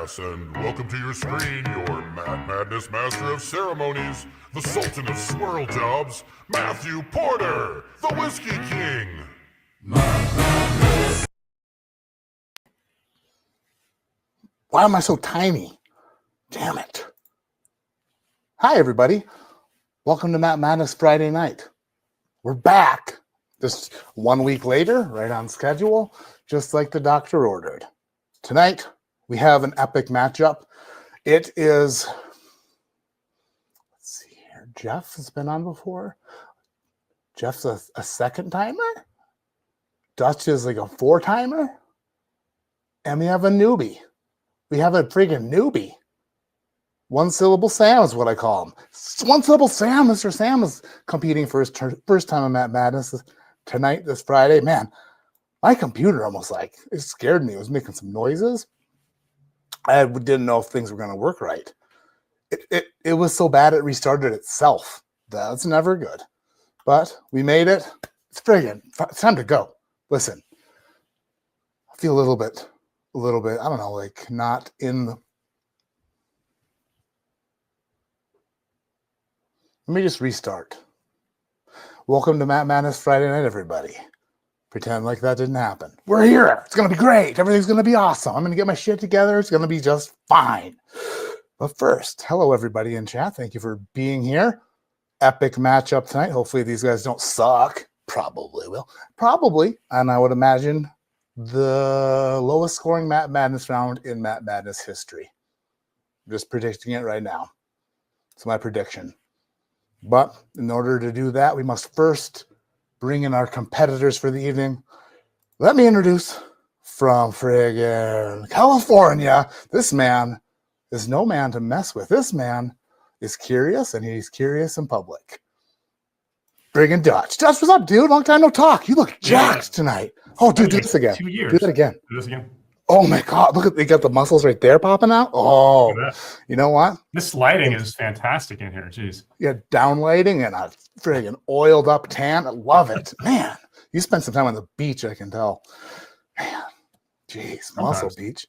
Yes, and welcome to your screen, your Mad Madness Master of Ceremonies, the Sultan of Swirl Jobs, Matthew Porter, the Whiskey King. Why am I so tiny? Damn it. Hi, everybody. Welcome to Matt Madness Friday night. We're back. Just 1 week later, right on schedule, just like the doctor ordered. Tonight, we have an epic matchup. It is, let's see here, Jeff has been on before. Jeff's a second timer. Dutch is like a 4-timer. And we have a newbie. We have a freaking newbie. One Syllable Sam is what I call him. One Syllable Sam. Mr. Sam is competing for his first time on Matt Madness tonight, this Friday. Man, my computer almost it scared me. It was making some noises. I didn't know if things were going to work right. It was so bad it restarted itself. That's never good. But we made it. It's time to go. Listen, I feel a little bit, I don't know, like not in the... Let me just restart. Welcome to Matt Madness Friday night, everybody. Pretend like that didn't happen. We're here. It's going to be great. Everything's going to be awesome. I'm going to get my shit together. It's going to be just fine. But first, hello, everybody in chat. Thank you for being here. Epic matchup tonight. Hopefully these guys don't suck. Probably will. Probably. And I would imagine the lowest scoring Matt Madness round in Matt Madness history. I'm just predicting it right now. It's my prediction. But in order to do that, we must first bring in our competitors for the evening. Let me introduce from friggin' California. This man is no man to mess with. This man is curious, and he's curious in public. Friggin' Dutch. Dutch, what's up, dude? Long time no talk. You look jacked tonight. Oh, dude, do this again. 2 years. Do that again. Do this again. Oh my God! Look at they got the muscles right there popping out. Oh, you know what? This lighting is fantastic in here. Jeez. Yeah, downlighting and a friggin' oiled up tan. I love it, man. You spent some time on the beach, I can tell. Man, jeez, muscle beach.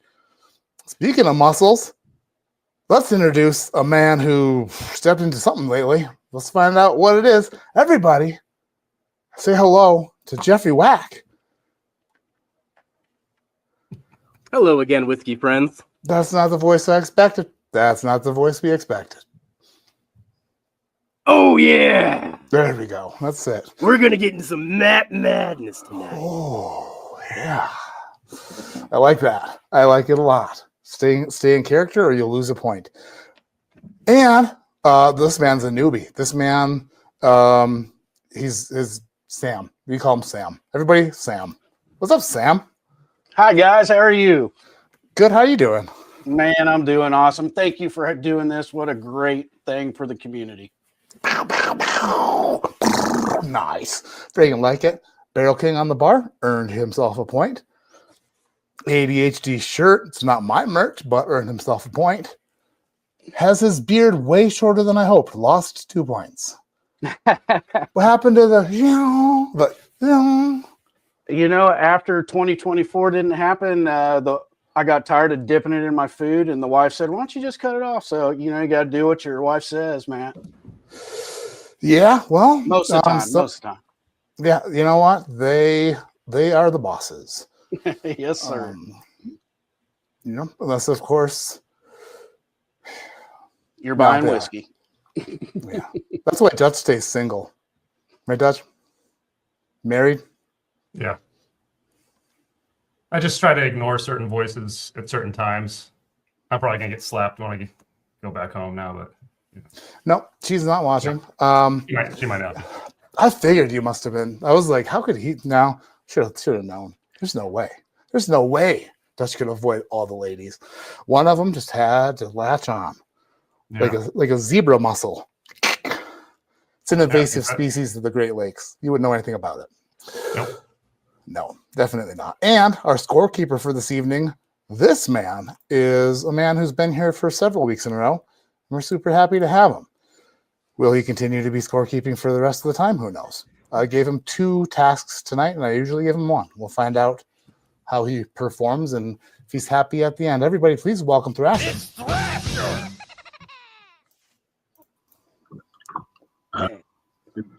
Speaking of muscles, let's introduce a man who stepped into something lately. Let's find out what it is. Everybody, say hello to Jeffrey Wack. Hello again, whiskey friends. That's not the voice I expected. That's not the voice we expected. Oh, yeah. There we go. That's it. We're going to get into some Matt Madness tonight. Oh, yeah. I like that. I like it a lot. Stay in character or you'll lose a point. And this man's a newbie. This man, he's Sam. We call him Sam. Everybody, Sam. What's up, Sam? Hi, guys. How are you? Good. How you doing? Man, I'm doing awesome. Thank you for doing this. What a great thing for the community. Pow, pow, pow. Nice. Freaking like it. Barrel King on the bar earned himself a point. ADHD shirt. It's not my merch, but earned himself a point. Has his beard way shorter than I hoped. Lost 2 points. What happened to the... You know, after 2024 didn't happen, I got tired of dipping it in my food, and the wife said, "Why don't you just cut it off?" So, you know, you got to do what your wife says, man. Yeah, well, most of the time. Most of the time. Yeah, you know what? They are the bosses. Yes, sir. You know, unless of course you're buying whiskey. Yeah, that's why Dutch stays single, right, Dutch? Married. Yeah. I just try to ignore certain voices at certain times. I'm probably going to get slapped when I go back home now, but... You know. No, she's not watching. She might not. I figured you must have been. I was like, how could he now? Should have known. There's no way. There's no way Dutch could avoid all the ladies. One of them just had to latch on. Yeah. Like a zebra mussel. It's an invasive species of the Great Lakes. You wouldn't know anything about it. Nope. No, definitely not. And our scorekeeper for this evening, this man is a man who's been here for several weeks in a row. We're super happy to have him. Will he continue to be scorekeeping for the rest of the time? Who knows? I gave him 2 tasks tonight, and I usually give him 1. We'll find out how he performs and if he's happy at the end. Everybody, please welcome Thrasher.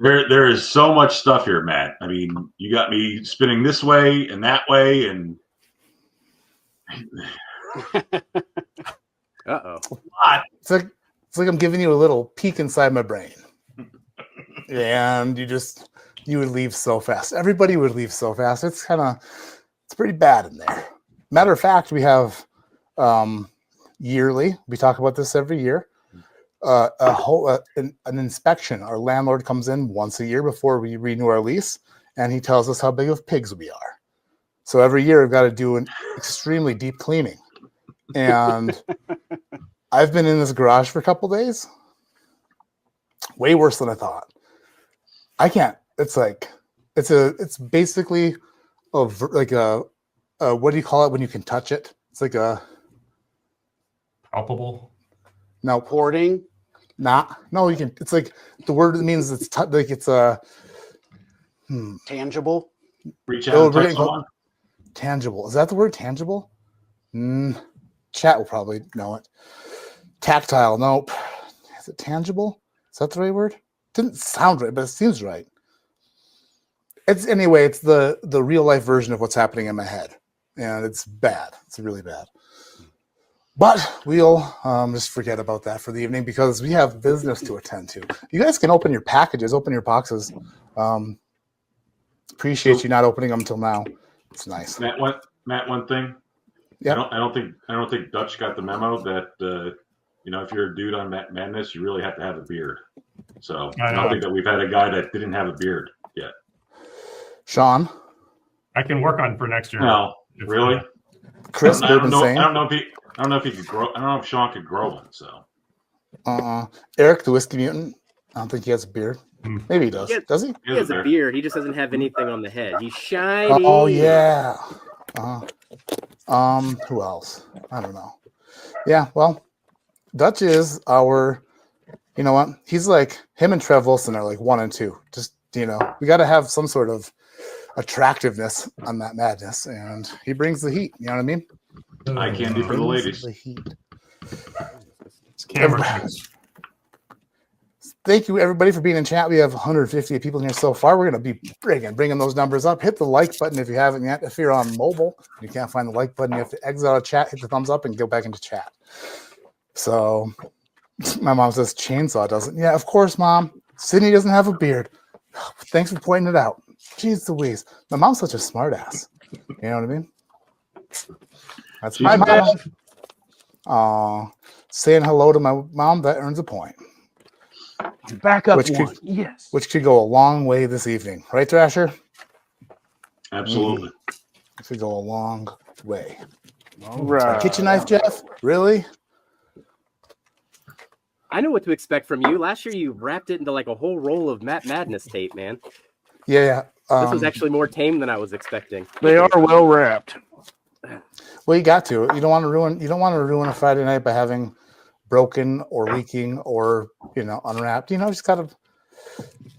There is so much stuff here, Matt. I mean, you got me spinning this way and that way, and Uh-oh. It's like I'm giving you a little peek inside my brain. And you would leave so fast. Everybody would leave so fast. It's pretty bad in there. Matter of fact, we have yearly, we talk about this every year, an inspection. Our landlord comes in once a year before we renew our lease, and he tells us how big of pigs we are. So every year we've got to do an extremely deep cleaning. And I've been in this garage for a couple days. Way worse than I thought. I can't. It's like it's basically like a what do you call it when you can touch it? It's like a Palpable. no Hoarding. No, you can. It's like the word means it's like it's a Tangible. reach out and we're touch getting someone. tangible. Is that the word tangible? Chat will probably know it. Tactile. Nope. Is it tangible? Is that the right word? Didn't sound right, but it seems right. It's the real life version of what's happening in my head, and it's bad. It's really bad. But we'll just forget about that for the evening because we have business to attend to. You guys can open your packages, open your boxes. Appreciate you not opening them till now. It's nice. Matt, one thing. Yeah. I don't think Dutch got the memo that if you're a dude on Madness, you really have to have a beard. So I don't think that we've had a guy that didn't have a beard yet. Sean. I can work on for next year. No, really? Chris, I don't know if Sean could grow one. So. Eric, the whiskey mutant. I don't think he has a beard. Maybe he does. Does he? He has a beard. He just doesn't have anything on the head. He's shiny. Oh yeah. Who else? I don't know. Yeah, well, Dutch is our. You know what? He's like him and Trev Wilson are like 1 and 2. Just we got to have some sort of attractiveness on that madness, and he brings the heat. You know what I mean? Eye candy for the ladies. The heat. It's camera. Thank you, everybody, for being in chat. We have 150 people in here so far. We're going to be bringing those numbers up. Hit the like button if you haven't yet. If you're on mobile, you can't find the like button. You have to exit out of chat, hit the thumbs up, and go back into chat. So, my mom says chainsaw doesn't. Yeah, of course, Mom. Sydney doesn't have a beard. Thanks for pointing it out. Jeez Louise. My mom's such a smart ass. You know what I mean? That's my mom. Saying hello to my mom, that earns a point. Back up Which could go a long way this evening. Right, Thrasher? Absolutely. It could go a long way. All right. Kitchen knife, Jeff? Really? I know what to expect from you. Last year, you wrapped it into like a whole roll of Matt Madness tape, man. Yeah. This was actually more tame than I was expecting. They are well wrapped. Well, you got to. You don't want to ruin a Friday night by having broken or leaking or unwrapped. Just gotta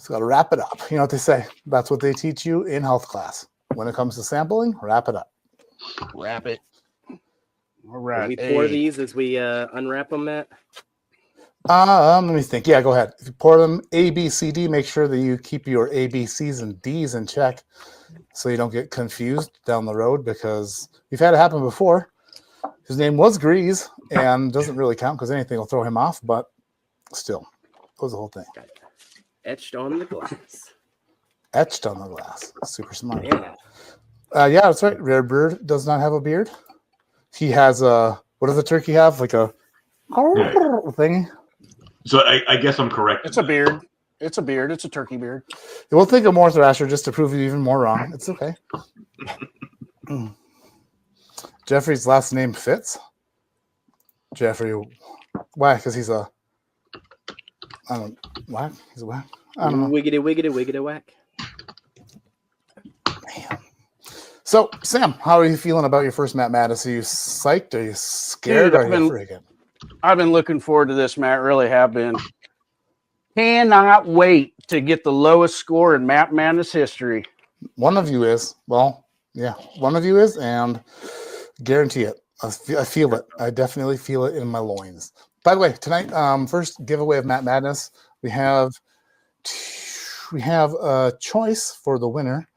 wrap it up. You know what they say? That's what they teach you in health class. When it comes to sampling, wrap it up. Wrap it. All right. Can we pour these as we unwrap them, Matt? Let me think. Yeah, go ahead. If you pour them A, B, C, D, make sure that you keep your A, B, C's, and D's in check so you don't get confused down the road because we've had it happen before. His name was Grease and doesn't really count because anything will throw him off, but still, that was the whole thing. Etched on the glass. Etched on the glass. Super smart. Yeah. Yeah, that's right. Rare Bird does not have a beard. He has a, what does the turkey have? Like a thing? So I guess I'm correct. It's a beard. It's a beard. It's a turkey beard. We'll think of more Thrasher just to prove you even more wrong. It's okay. Jeffrey's last name fits. Jeffrey, why? Because he's a. Whack. He's a whack. I don't know. Wiggity whack. Man. So, Sam, how are you feeling about your first Matt Madness? Are you psyched? Are you scared? Dude, Are you friggin'? I've been looking forward to this, Matt. Really have been. Cannot wait to get the lowest score in Matt Madness history. One of you is. Well, yeah, one of you is, and Guarantee it. I feel it. I definitely feel it in my loins. By the way, tonight, first giveaway of Matt Madness. We have a choice for the winner.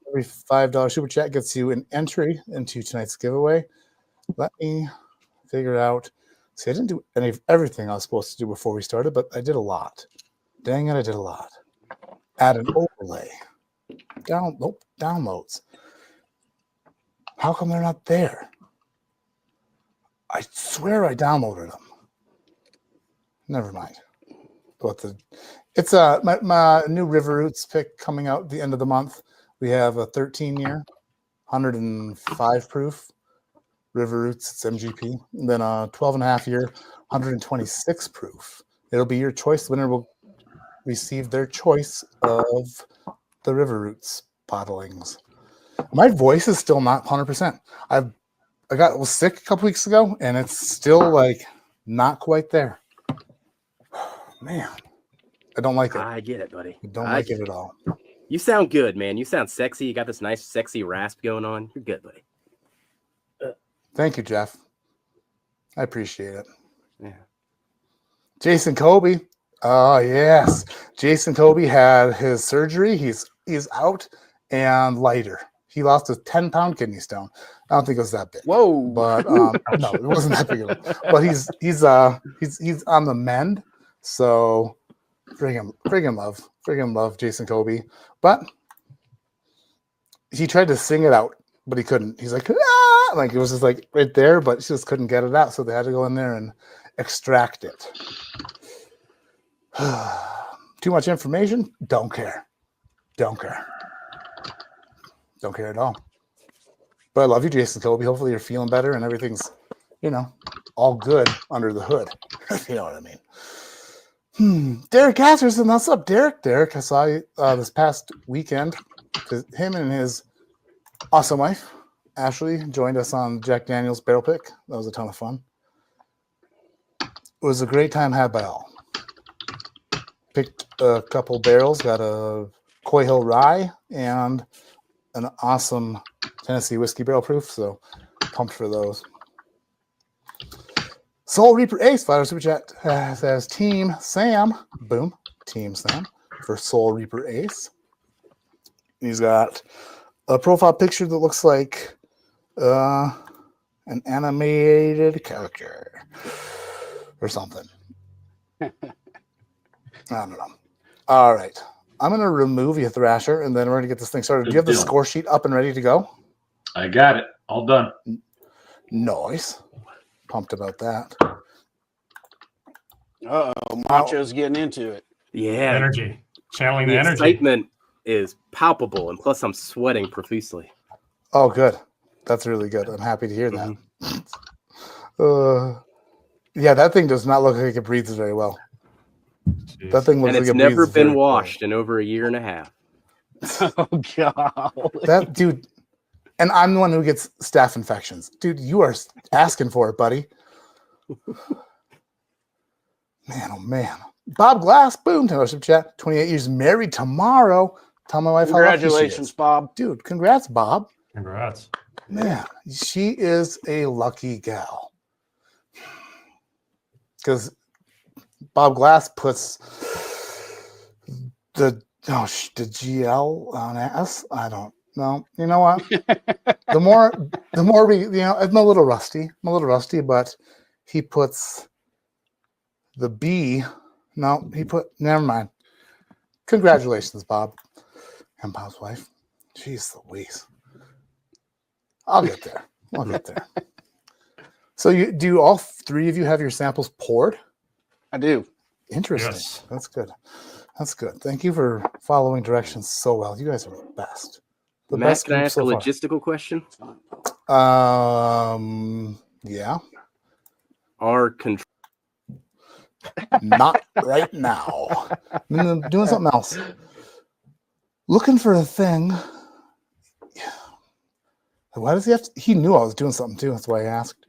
Every $5 super chat gets you an entry into tonight's giveaway. Let me figure out. See, I didn't do everything I was supposed to do before we started, but I did a lot. Dang it, I did a lot. Add an overlay. Downloads. How come they're not there? I swear I downloaded them. Never mind. But it's my new River Roots pick coming out at the end of the month. We have a 13-year, 105 proof River Roots. It's MGP. And then a 12.5-year, 126 proof. It'll be your choice. The winner will receive their choice of the River Roots bottlings. My voice is still not 100%. I was sick a couple weeks ago, and it's still like not quite there. Man, I don't like it. I get it, buddy. I don't like it at all. You sound good, man. You sound sexy. You got this nice, sexy rasp going on. You're good, buddy. Thank you, Jeff. I appreciate it. Yeah. Jason Kobe. Oh, yes. Jason Kobe had his surgery. He's out and lighter. He lost a 10-pound kidney stone. I don't think it was that big. Whoa! But no, it wasn't that big of a. But he's on the mend. So friggin' love Jason Kobe. But he tried to sing it out, but he couldn't. He's like, ah! Like it was just like right there, but he just couldn't get it out. So they had to go in there and extract it. Too much information? Don't care. Don't care at all. But I love you, Jason Kobe. Hopefully you're feeling better and everything's, all good under the hood. If you know what I mean. Derek Asserson, what's up, Derek? Derek, I saw you this past weekend. Him and his awesome wife, Ashley, joined us on Jack Daniel's barrel pick. That was a ton of fun. It was a great time had by all. Picked a couple barrels, got a Coy Hill Rye and an awesome Tennessee whiskey barrel proof, so pumped for those. Soul Reaper Ace, $5 super chat, says Team Sam. Boom. Team Sam for Soul Reaper Ace. He's got a profile picture that looks like an animated character or something. I don't know. All right. I'm going to remove you, Thrasher, and then we're going to get this thing started. Do you have the score sheet up and ready to go? I got it. All done. Nice. Pumped about that. Uh-oh, Macho's getting into it. Yeah. Energy. Channeling the The energy. excitement is palpable, and plus I'm sweating profusely. Oh, good. That's really good. I'm happy to hear that. Yeah, that thing does not look like it breathes very well. Jeez. That thing looks And like it's it never breathes been very washed in over a year and a half. Oh, God. That dude, and I'm the one who gets staph infections. Dude, you are asking for it, buddy. Man, oh man. Bob Glass, boom, $10 super chat. 28 years married tomorrow. Tell my wife how lucky she Congratulations, is. Bob. Dude, congrats, Bob. Congrats. Man, she is a lucky gal. Because Bob Glass puts the GL on S. I don't know. You know what? the more we, I'm a little rusty, but he puts the B. No, never mind. Congratulations, Bob. And Bob's wife. Jeez Louise. I'll get there. So do all three of you have your samples poured? I do. Interesting. Yes. That's good. Thank you for following directions so well. You guys are the best. The Matt, best can I group ask a so far. logistical question? Yeah. Our control. Not right now. I'm doing something else. Looking for a thing. Why does he have to? He knew I was doing something too. That's why I asked.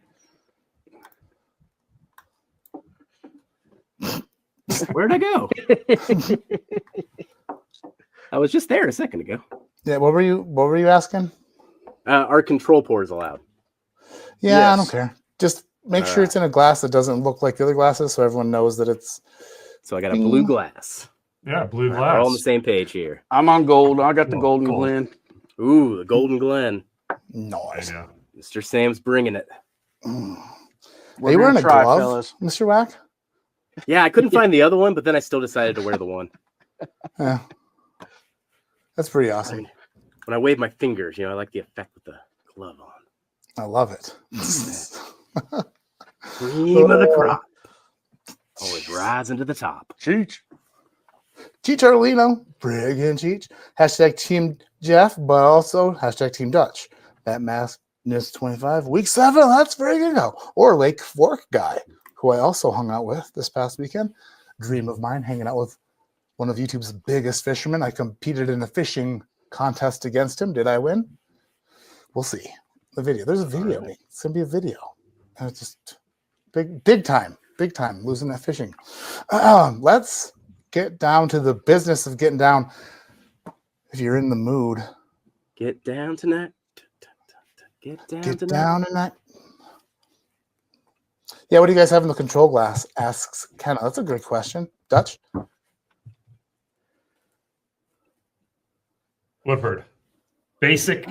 Where'd I go? I was just there a second ago. Yeah. What were you asking? Our control pour is allowed. Yeah, I don't Yes. care. Just make sure it's in a glass that doesn't look like the other glasses, so everyone knows that it's. So I got a blue glass. Yeah, blue All right, we're all on the glass. same page here. I'm on gold. I got the Whoa, Golden gold. Glen. Ooh, the Golden Glen. Noise. Yeah. Mr. Sam's bringing it. Mm. We're Are you gonna wearing a try, glove, fellas. Mr. Wack? Yeah, I couldn't find the other one, but then I still decided to wear the one. Yeah. That's pretty awesome. When I wave my fingers, I like the effect with the glove on. I love it. Cream of the crop. Always rising to the top. Cheech. Cheech Arlino, friggin' Cheech. Hashtag Team Jeff, but also hashtag Team Dutch. That Madness 25, week 7, let's friggin' go. Or Lake Fork guy, who I also hung out with this past weekend. Dream of mine, hanging out with one of YouTube's biggest fishermen. I competed in a fishing contest against him. Did I win? We'll see. The video. There's a video. Right. It's gonna be a video. And it's just big time losing that fishing. Let's get down to the business of getting down. If you're in the mood, get down tonight. Get down tonight. Yeah, what do you guys have in the control glass? Asks Kenna. That's a good question. Dutch? Woodford. Basic,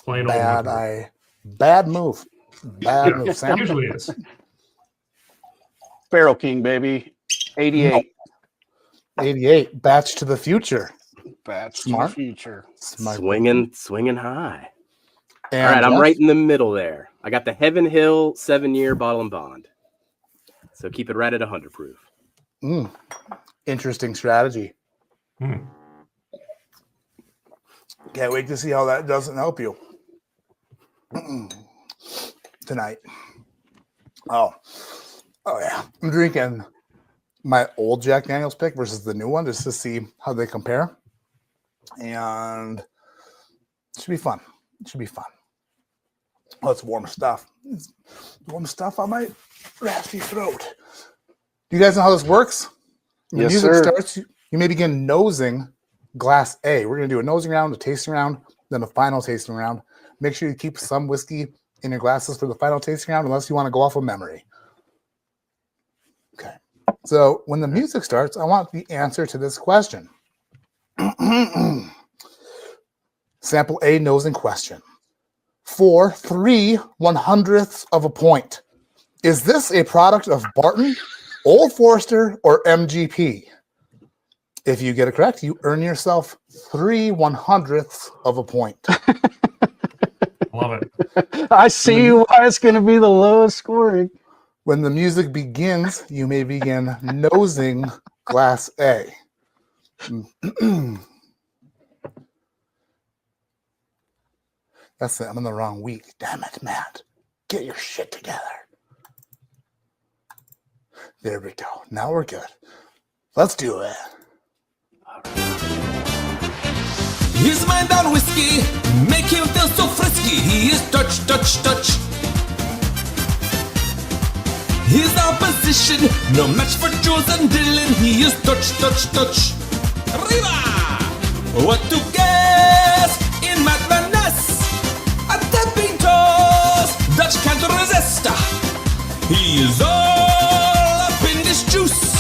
plain old Woodford. Bad move. Bad move. Sam? Usually is. Barrel King, baby. 88. 88. Batch to the future. Batch Smart. to the future. Smart. Swinging high. And all right, I'm Jeff? right in the middle there. I got the Heaven Hill 7-year bottle and bond. So keep it right at 100 proof. Interesting strategy. Can't wait to see how that doesn't help you tonight. Oh yeah. I'm drinking my old Jack Daniels pick versus the new one just to see how they compare. And it should be fun. Oh, it's warm stuff. It's warm stuff on my raspy throat. Do you guys know how this works? When Yes, music sir. starts, you may begin nosing glass A. We're going to do a nosing round, a tasting round, then a final tasting round. Make sure you keep some whiskey in your glasses for the final tasting round, unless you want to go off of memory. Okay. So when the music starts, I want the answer to this question. Sample A nosing question. For 3/100ths of a point, is this a product of Barton, Old Forester, or MGP? If you get it correct, you earn yourself 3/100ths of a point. Love it. I see why it's going to be the lowest scoring. When the music begins, you may begin nosing glass A. That's it. I'm in the wrong week. Damn it, Matt. Get your shit together. There we go. Now we're good. Let's do it. His mind on whiskey, make him feel so frisky. He is Dutch. His opposition, no match for Jules and Dylan. He is Dutch. Arriba! What to guess in madness? A tapping toast, Dutch can't resist. He is all up in this juice.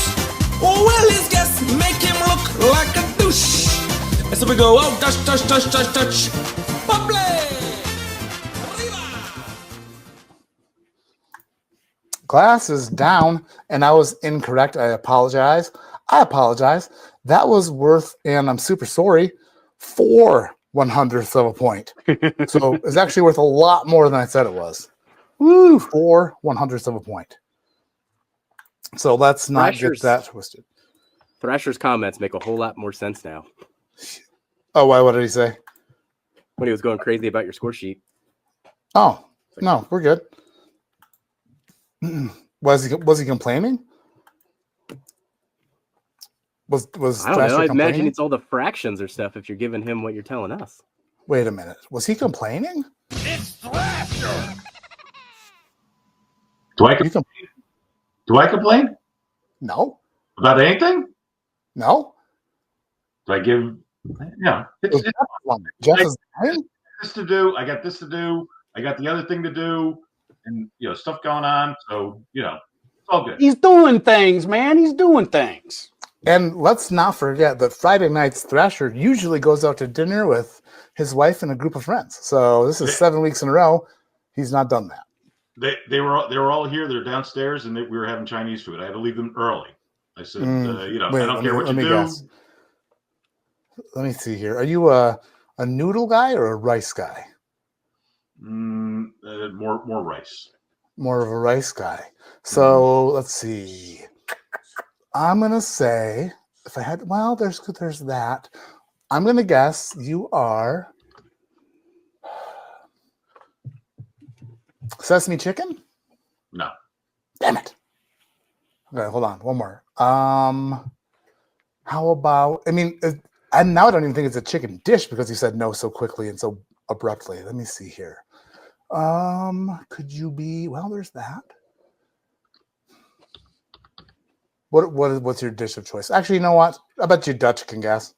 Well, his guess make him look like a douche. So we go, oh, Dutch. Bubbly! Arriba! Glass is down, and I was incorrect. I apologize. That was worth, and I'm super sorry, 4/100ths of a point. So it's actually worth a lot more than I said it was. Woo! 4/100ths of a point. So let's not get that twisted. Thrasher's comments make a whole lot more sense now. Oh, why? What did he say? When he was going crazy about your score sheet. Oh, no, we're good. Was he complaining? Was I don't know. I imagine complaining? it's all the fractions or stuff if you're giving him what you're telling us. Wait a minute. Was he complaining? It's Thrasher! Do I complain No. about anything? No. Do I give? Yeah, it's Jeff is lying? this to do. I got this to do. I got the other thing to do. and stuff going on. So it's all good. He's doing things, man. He's doing things. And let's not forget that Friday nights Thrasher usually goes out to dinner with his wife and a group of friends. So this is 7 weeks in a row. He's not done that. They were all here. They're downstairs, and we were having Chinese food. I had to leave them early. I said, wait, I don't care what you do. Guess. Let me see here. Are you a noodle guy or a rice guy? More rice. More of a rice guy. So let's see. I'm gonna say if I had there's that. I'm gonna guess you are sesame chicken? No. Damn it. Okay, hold on. One more. How about and now I don't even think it's a chicken dish because you said no so quickly and so abruptly. Let me see here. Could you be there's that. What's your dish of choice? Actually, you know what? I bet you Dutch can guess.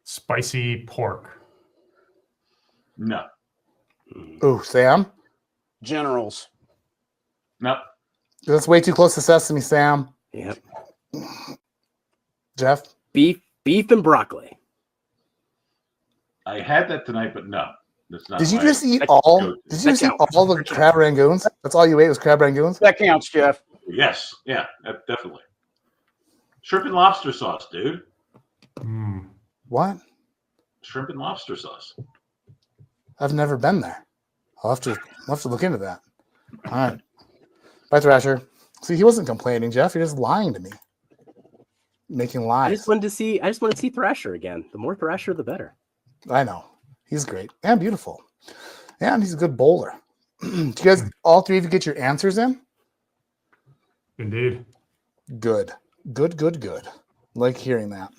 Spicy pork. No. Ooh, Sam? Generals. No. That's way too close to sesame, Sam. Yep. Jeff? Beef and broccoli. I had that tonight, but no. That's not. Did you just eat all the crab rangoons? That's all you ate was crab rangoons? That counts, Jeff. Yes. Yeah, definitely. Shrimp and lobster sauce, dude. What? Shrimp and lobster sauce. I've never been there. I'll have to look into that. All right. Bye, Thrasher. See, he wasn't complaining, Jeff. You're just lying to me. Making lies. I just want to see Thrasher again. The more Thrasher, the better. I know. He's great and beautiful. And he's a good bowler. Do you guys, all three of you, get your answers in? Indeed. Good. Like hearing that.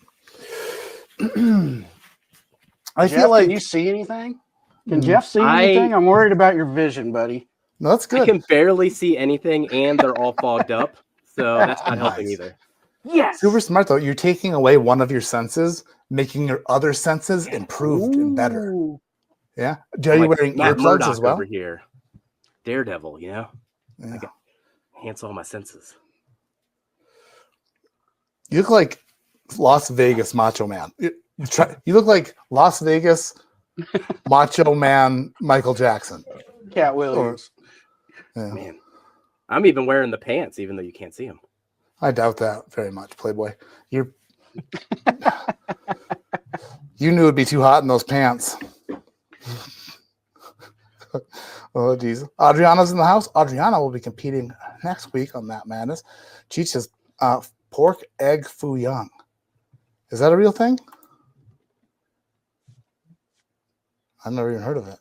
I Jeff, feel like... Can you see anything? Can Jeff see anything? I'm worried about your vision, buddy. No, that's good. I can barely see anything, and they're all fogged up, so that's not helping either. Yes. Super smart, though. You're taking away one of your senses, making your other senses improved and better. Yeah. Are you wearing earplugs as well? Over here. Daredevil, Yeah. I got enhance all my senses. You look like Las Vegas Macho Man. You look like Las Vegas Macho Man Michael Jackson. Cat Williams. Man, I'm even wearing the pants, even though you can't see them. I doubt that very much, Playboy. You knew it'd be too hot in those pants. Oh, geez. Adriana's in the house. Adriana will be competing next week on That Madness. Cheech says pork egg foo young. Is that a real thing? I've never even heard of it.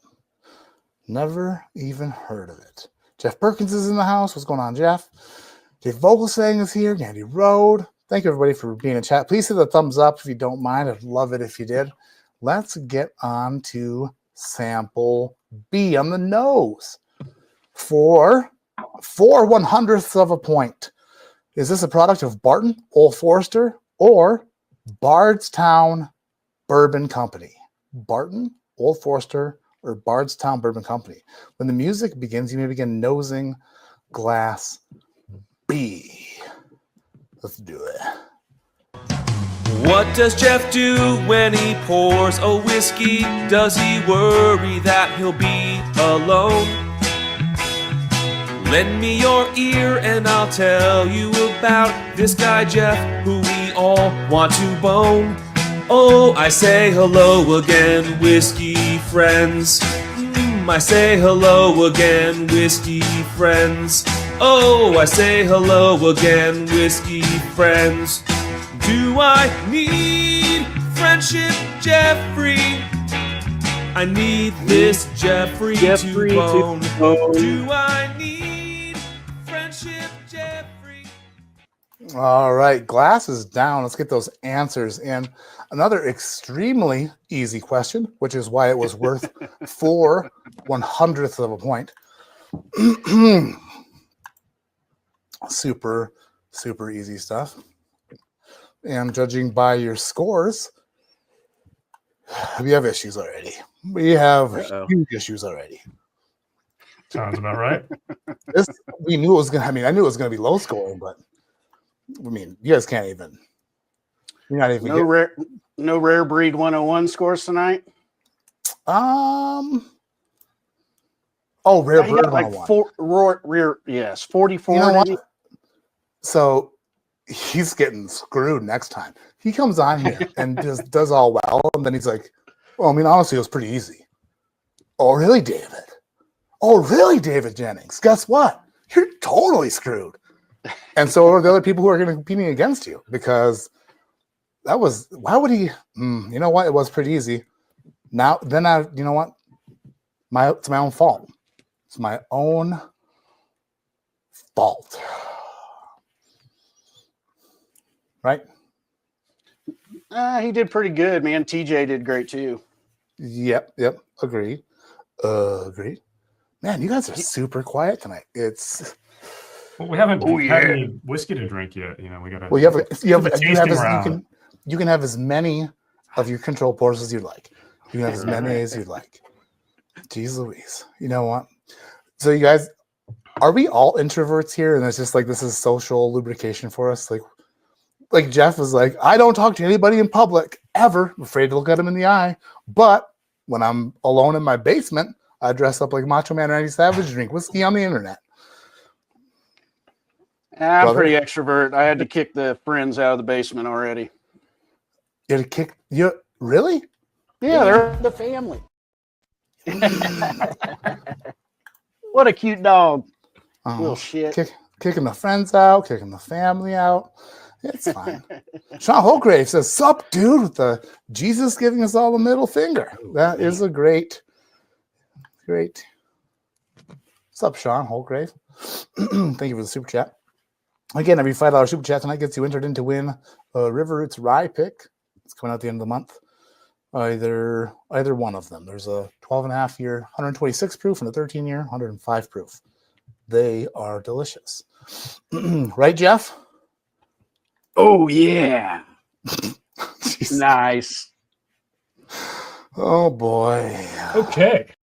Never even heard of it. Jeff Perkins is in the house. What's going on, Jeff? Dave Vogelsang is here. Gandy Road. Thank you, everybody, for being in chat. Please hit the thumbs up if you don't mind. I'd love it if you did. Let's get on to sample B on the nose for 4/100ths of a point. Is this a product of Barton, Old Forester, or Bardstown Bourbon Company? Barton, Old Forester, or Bardstown Bourbon Company. When the music begins, you may begin nosing glass B. Let's do it. What does Jeff do when he pours a whiskey? Does he worry that he'll be alone? Lend me your ear and I'll tell you about this guy Jeff, who we all want to bone. Oh, I say hello again, whiskey friends. I say hello again, whiskey friends. Oh, I say hello again, whiskey friends. Do I need friendship, Jeffrey? I need this Jeffrey to bone. Do I need friendship, Jeffrey? All right, glass is down. Let's get those answers in. Another extremely easy question, which is why it was worth 4/100ths of a point. Super, super easy stuff. And judging by your scores, we have issues already. We have huge issues already. Sounds about right. We knew it was gonna. I mean, I knew it was gonna be low scoring, but I mean, you guys can't even. You're not even. No rare breed 101 scores tonight. Oh, rare He bird got like 101. yes, 44. You know didn't he? what? So he's getting screwed next time. He comes on here and just does all well, and then he's like, "Well, I mean, honestly, it was pretty easy." Oh, really, David? Oh, really, David Jennings? Guess what? You're totally screwed. And so are the other people who are going to be competing against you, because that was, why would he? You know what? It was pretty easy. You know what? It's my own fault. It's my own fault. Right? He did pretty good, man. TJ did great too. Yep. Agreed. Agreed. Man, you guys are super quiet tonight. It's Well, we haven't had any whiskey to drink yet. You know, we gotta. well, you can have as many of your control pours as you like. You can have as many as you like. Jeez Louise. You know what? So you guys, are we all introverts here? And it's just like, this is social lubrication for us. Like Jeff was like, I don't talk to anybody in public ever. I'm afraid to look at him in the eye. But when I'm alone in my basement, I dress up like Macho Man Randy Savage, drink whiskey on the internet. I'm pretty extrovert. I had to kick the friends out of the basement already. You had to kick you really? Yeah, they're the family. What a cute dog. Little shit. Kicking the friends out, kicking the family out. It's fine. Sean Holgrave says, "Sup, dude," with the Jesus giving us all the middle finger. That is a great. Sup, Sean Holgrave. Thank you for the super chat. Again, every $5 super chat tonight gets you entered in to win a River Roots Rye pick. It's coming out at the end of the month. Either one of them. There's a 12.5 year, 126 proof, and a 13 year, 105 proof. They are delicious. Right, Jeff? Oh, yeah. Nice. Oh, boy. Okay.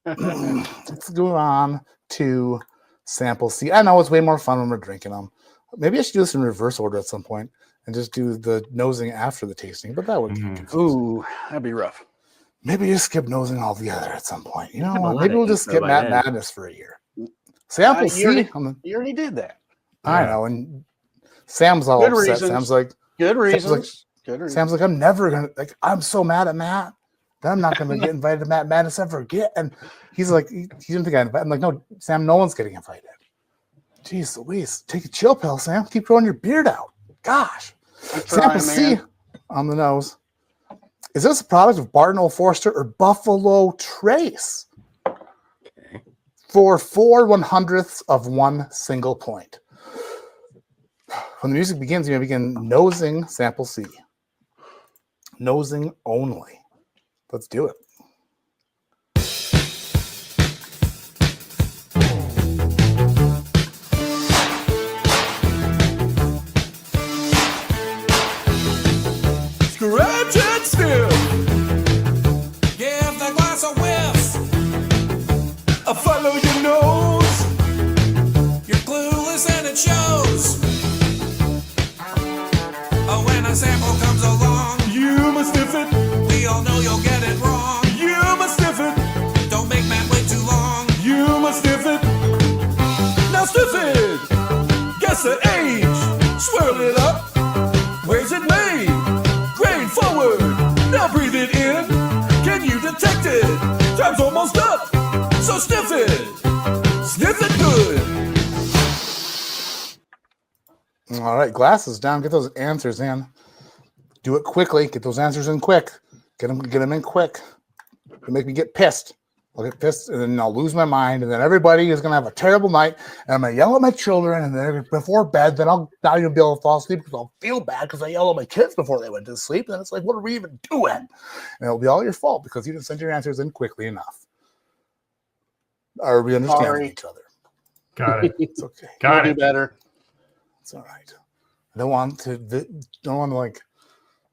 Let's go on to Sample C. I know it's way more fun when we're drinking them. Maybe I should do this in reverse order at some point and just do the nosing after the tasting, but that would be Ooh, that'd be rough. Maybe just skip nosing altogether at some point. You know what? Maybe we'll just skip Matt Madness for a year. Sample C. You already did that. I know, and Sam's all good upset. Reasons. Sam's like, good reasons. Sam's like, I'm never gonna I'm so mad at Matt that I'm not gonna get invited to Matt Madness ever again. And he's like, he didn't think I invited. I'm like, no, Sam, no one's getting invited. Jeez Louise, take a chill pill, Sam. Keep growing your beard out. Gosh. Sample C on the nose. Is this a product of Barton Old Forester or Buffalo Trace? Okay. For 4/100ths of 1 single point. When the music begins, you may begin nosing Sample C. Nosing only. Let's do it. Scratch it still. Give the glass a whiff. Follow your nose. You're clueless and it shows. When a sample comes along, you must sniff it. We all know you'll get it wrong. You must sniff it. Don't make Matt wait too long. You must sniff it. Now sniff it. Guess the age. Swirl it up. Where's it made? Grain forward. Now breathe it in. Can you detect it? Time's almost up. So sniff it. Sniff it good. All right, glasses down. Get those answers in. Do it quickly. Get those answers in quick. Get them in quick. It'll make me get pissed. I'll get pissed, and then I'll lose my mind, and then everybody is going to have a terrible night, and I'm going to yell at my children, and then before bed, then I'll not even be able to fall asleep because I'll feel bad because I yelled at my kids before they went to sleep, and it's like, what are we even doing? And it'll be all your fault because you didn't send your answers in quickly enough. Are we understanding each other? Got it. It's okay. Got it. Do better. It's all right. I don't want to like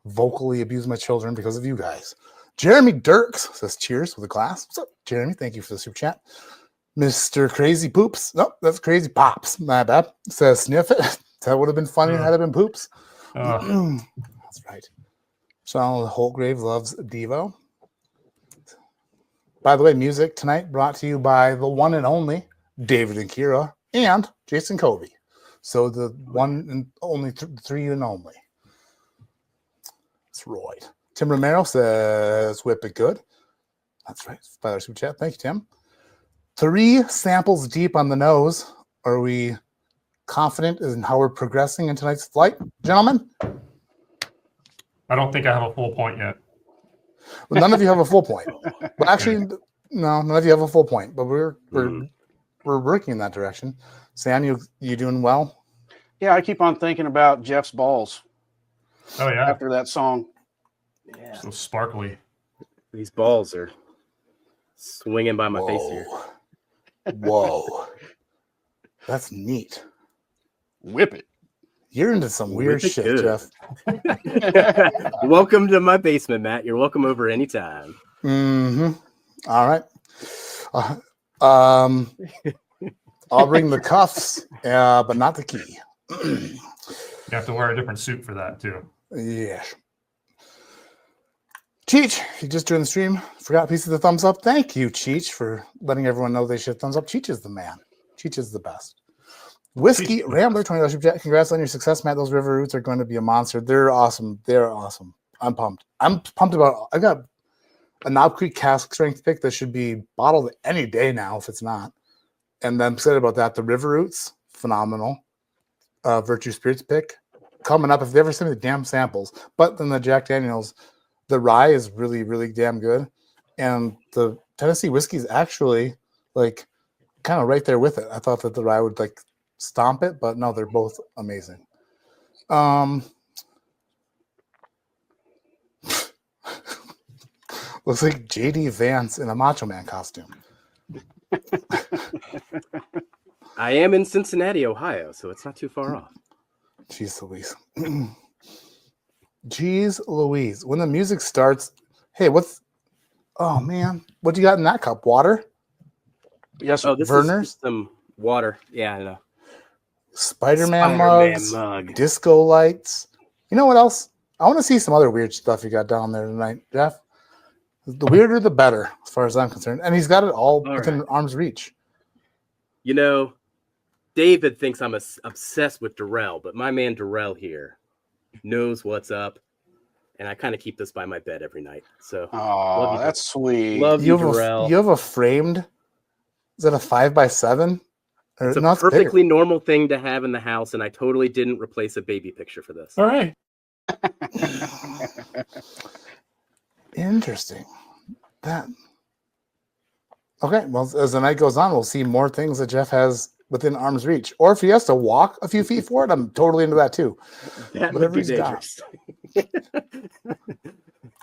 vocally abuse my children because of you guys. Jeremy Dirks says cheers with a glass. What's up, Jeremy? Thank you for the super chat. Mr. Crazy Poops. Nope, that's Crazy Pops. My bad. Says sniff it. That would have been funny had it been Poops. That's right. Sean Holtgrave loves Devo. By the way, music tonight brought to you by the one and only David and Kira and Jason Covey. So the one and only three and only. It's Roy. Tim Romero says, whip it good. That's right. By our super chat. Thank you, Tim. 3 samples deep on the nose. Are we confident in how we're progressing in tonight's flight, gentlemen? I don't think I have a full point yet. Well, none of you have a full point. Well, actually, no, none of you have a full point. But we're working in that direction. Sam, you doing well? Yeah, I keep on thinking about Jeff's balls. Oh yeah. After that song. Yeah. So sparkly. These balls are swinging by my face here. Whoa. That's neat. Whip it. You're into some weird Whip it shit, good. Jeff. Welcome to my basement, Matt. You're welcome over anytime. Mm-hmm. All right. I'll bring the cuffs, but not the key. You have to wear a different suit for that too. Yeah. Cheech, you just joined the stream. Forgot a piece of the thumbs up. Thank you, Cheech, for letting everyone know they should thumbs up. Cheech is the man. Cheech is the best. Whiskey Rambler, $20 super chat. Congrats on your success, Matt. Those river roots are going to be a monster. They're awesome. They're awesome. I'm pumped. I'm pumped about. I got a Knob Creek cask strength pick that should be bottled any day now if it's not. And I'm excited about that. The river roots, phenomenal. Virtue Spirits pick coming up. If they ever send me the damn samples, but then the Jack Daniels, the rye is really, really damn good, and the Tennessee whiskey is actually like kind of right there with it. I thought that the rye would like stomp it, but no, they're both amazing. Looks like JD Vance in a Macho Man costume. I am in Cincinnati, Ohio, so it's not too far off. Jeez Louise. Jeez Louise. When the music starts, hey, oh man, what do you got in that cup? Water? Yes, Oh, this Verners? is some water. Yeah, I know. Spider-Man Spider-Man mugs, mug. disco lights. You know what else? I want to see some other weird stuff you got down there tonight, Jeff. The weirder, the better, as far as I'm concerned. And he's got it all within arm's reach. You know, David thinks I'm obsessed with Darrell, but my man Darrell here knows what's up, and I kind of keep this by my bed every night. So, oh, that's sweet. Love you, Darrell. You have a framed. Is that a 5x7? It's a perfectly normal thing to have in the house, and I totally didn't replace a baby picture for this. All right. Interesting. That. Okay. Well, as the night goes on, we'll see more things that Jeff has within arm's reach. Or if he has to walk a few feet for it, I'm totally into that too. That would be dangerous.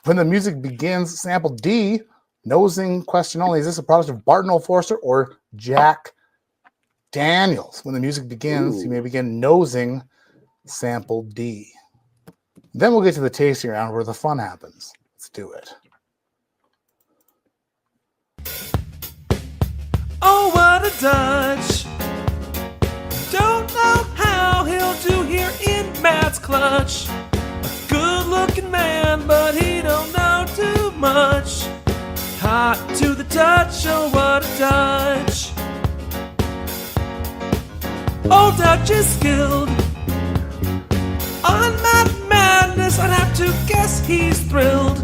When the music begins, sample D, nosing question only. Is this a product of Barton Old Forester or Jack Daniels? When the music begins, you may begin nosing sample D. Then we'll get to the tasting round where the fun happens. Let's do it. Oh, what a Dutch. Don't know how he'll do here in Matt's clutch. A good-looking man, but he don't know too much. Hot to the touch, oh, what a Dutch. Old Dutch is skilled. On Matt Madness, I'd have to guess he's thrilled.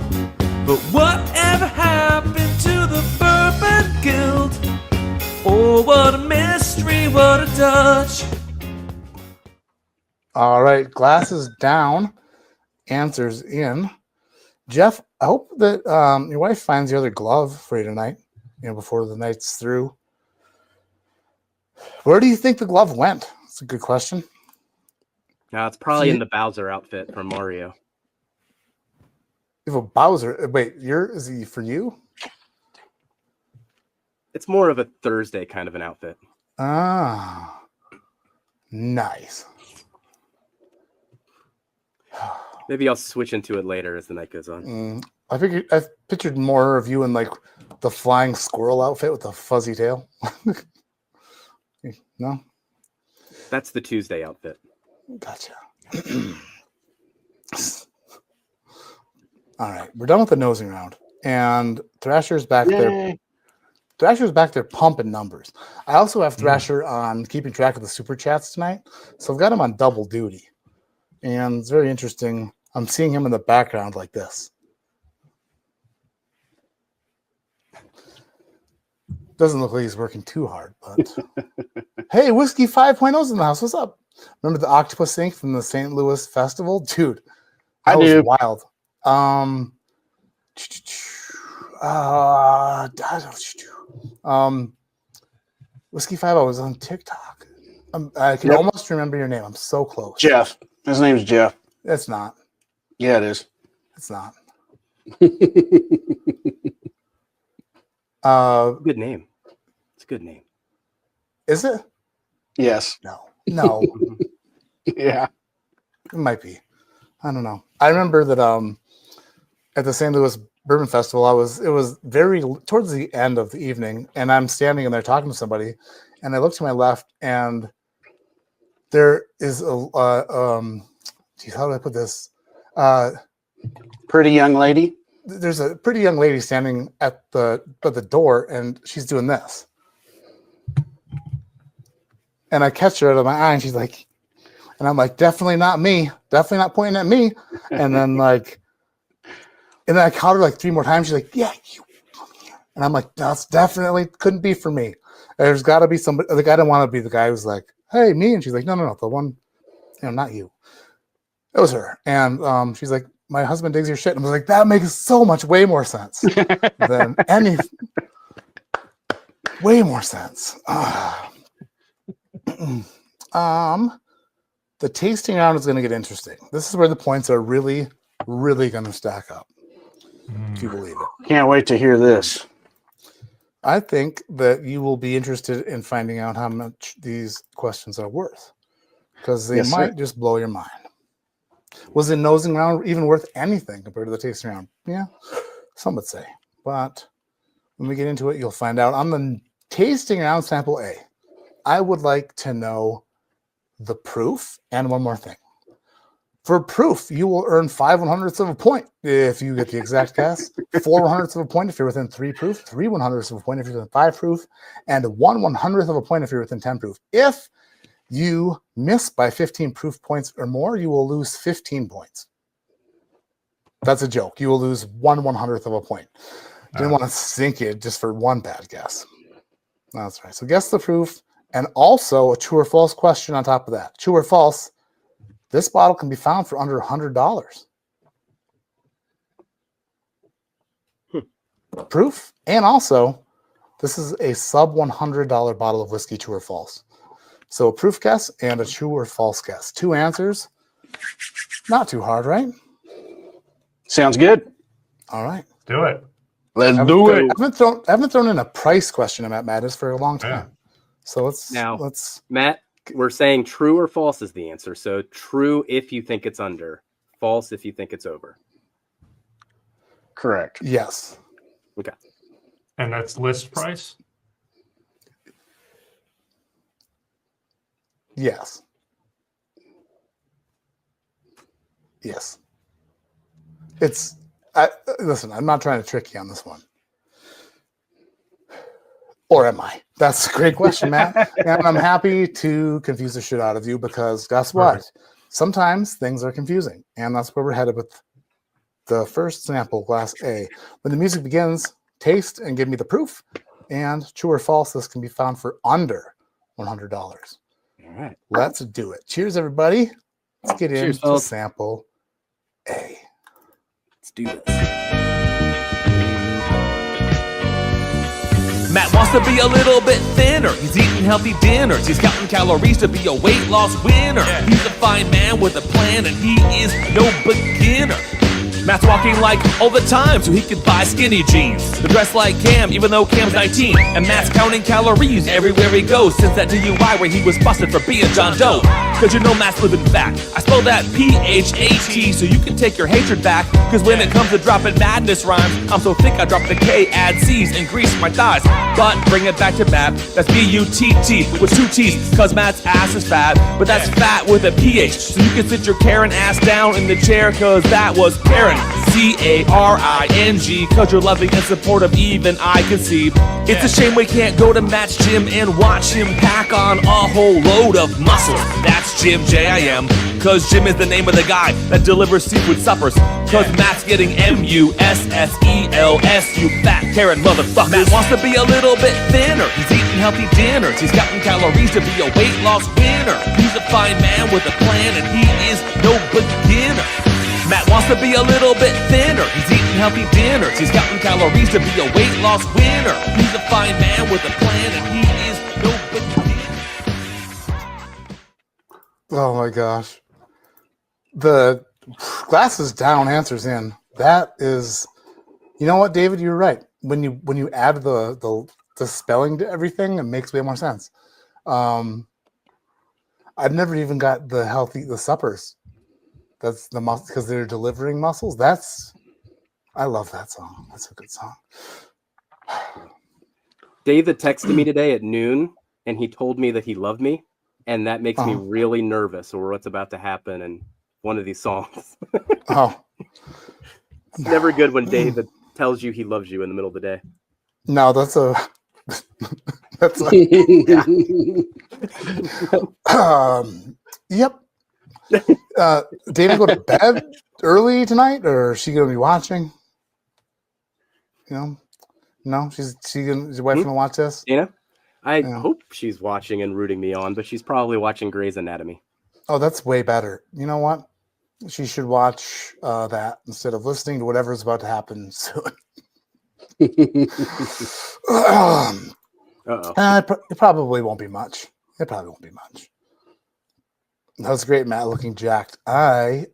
But whatever happened to the Bourbon Guild? Oh, what a mystery, what a Dutch. All right, glasses down, answers in. Jeff, I hope that your wife finds the other glove for you tonight, before the night's through. Where do you think the glove went? That's a good question. No, it's probably in the Bowser outfit from Mario. You have a Bowser. Wait, is he for you? It's more of a Thursday kind of an outfit. Ah, nice. Maybe I'll switch into it later as the night goes on. I've pictured more of you in like the flying squirrel outfit with the fuzzy tail? No? That's the Tuesday outfit. Gotcha. All right, we're done with the nosing round, and Thrasher's back there. Thrasher's back there pumping numbers. I also have Thrasher on keeping track of the super chats tonight, so I've got him on double duty, and it's very interesting. I'm seeing him in the background like this. Doesn't look like he's working too hard, but hey, Whiskey 5.0's in the house. What's up? Remember the octopus ink from the St. Louis festival? Dude, that was wild. Whiskey 5, I was on TikTok. I can almost remember your name. I'm so close. Jeff. His name's Jeff. It's not. Yeah, it is. It's not. Good name. It's a good name. Is it? Yes. No. Yeah. It might be. I don't know. I remember that at the St. Louis Bourbon Festival, it was very towards the end of the evening, and I'm standing in there talking to somebody, and I look to my left, and there is geez, how do I put this? Pretty young lady. There's a pretty young lady standing at the door, and she's doing this. And I catch her out of my eye, and she's like, and I'm like, definitely not me. Definitely not pointing at me. And then I caught her like 3 more times. She's like, yeah, you. And I'm like, that's definitely couldn't be for me. There's got to be somebody. Like, I didn't want to be the guy who's like, hey, me. And she's like, no, the one, not you. It was her. And she's like, my husband digs your shit. And I was like, that makes so much way more sense than any. Way more sense. The tasting round is going to get interesting. This is where the points are really, really going to stack up. If you believe it. Can't wait to hear this. I think that you will be interested in finding out how much these questions are worth, because they might just blow your mind. Was the nosing round even worth anything compared to the tasting round? Yeah, some would say. But when we get into it, you'll find out. On the tasting round sample A, I would like to know the proof and one more thing. For proof, you will earn 5/100ths of a point if you get the exact guess, 4/100ths of a point if you're within 3 proof, 3/100ths of a point if you're within 5 proof, and 1/100th of a point if you're within 10 proof. If you miss by 15 proof points or more, you will lose 15 points. That's a joke. You will lose 1/100th of a point. Didn't want to sink it just for one bad guess. That's right. So guess the proof, and also a true or false question on top of that. True or false? This bottle can be found for under $100. Proof, and also, this is a sub $100 bottle of whiskey. True or false? So a proof guess and a true or false guess. 2 answers. Not too hard, right? Sounds good. All right. Do it. Let's do it. I haven't thrown in a price question at Madness for a long time. Yeah. So let's Matt, we're saying true or false is the answer. So true if you think it's under, false if you think it's over. Correct. Yes. Okay. And that's list price? Yes. Yes. Listen, I'm not trying to trick you on this one. Or am I? That's a great question, Matt. And I'm happy to confuse the shit out of you, because guess what? Right. Sometimes things are confusing. And that's where we're headed with the first sample, Glass A. When the music begins, taste and give me the proof. And true or false, this can be found for under $100. All right. Let's do it. Cheers, everybody. Let's get into fellas. sample A. Let's do this. Matt wants to be a little bit thinner. He's eating healthy dinners. He's counting calories to be a weight loss winner. He's a fine man with a plan, and he is no beginner. Matt's walking like all the time so he could buy skinny jeans. To dress like Cam even though Cam's 19. And Matt's counting calories everywhere he goes since that DUI where he was busted for being John Doe. Cause you know Matt's living fat. I spell that P-H-A-T so you can take your hatred back. Cause when it comes to dropping madness rhymes, I'm so thick I drop the K, add C's, and grease my thighs. But bring it back to Matt, that's B-U-T-T with 2 T's. Cause Matt's ass is fat, but that's fat with a P-H. So you can sit your Karen ass down in the chair cause that was Karen. C-A-R-I-N-G. Cause you're loving and supportive even I can see. It's a shame we can't go to Matt's gym and watch him pack on a whole load of muscle. That's Jim J-I-M. Cause Jim is the name of the guy that delivers seafood suppers. Cause Matt's getting M-U-S-S-E-L-S, you fat Karen motherfucker. Matt wants to be a little bit thinner. He's eating healthy dinners. He's counting calories to be a weight loss winner. He's a fine man with a plan and he is no beginner. Matt wants to be a little bit thinner. He's eating healthy dinners. He's counting calories to be a weight loss winner. He's a fine man with a plan and he is no beginner. Oh my gosh. The glasses down, answers in. That is, you know what, David, you're right. When you add the spelling to everything, it makes way more sense. I've never even got the suppers. That's the muscle because they're delivering muscles. I love that song. That's a good song. David texted me today at noon, and he told me that he loved me, and that makes me really nervous over what's about to happen in one of these songs. It's never good when David tells you he loves you in the middle of the day. No, that's a yep. David go to bed early tonight, or is she gonna be watching? You know, no, is your wife gonna watch this? Dana, I hope she's watching and rooting me on, but she's probably watching Grey's Anatomy. Oh, that's way better. You know what? She should watch that instead of listening to whatever's about to happen soon. It probably won't be much. It probably won't be much. That was great, Matt, looking jacked. No.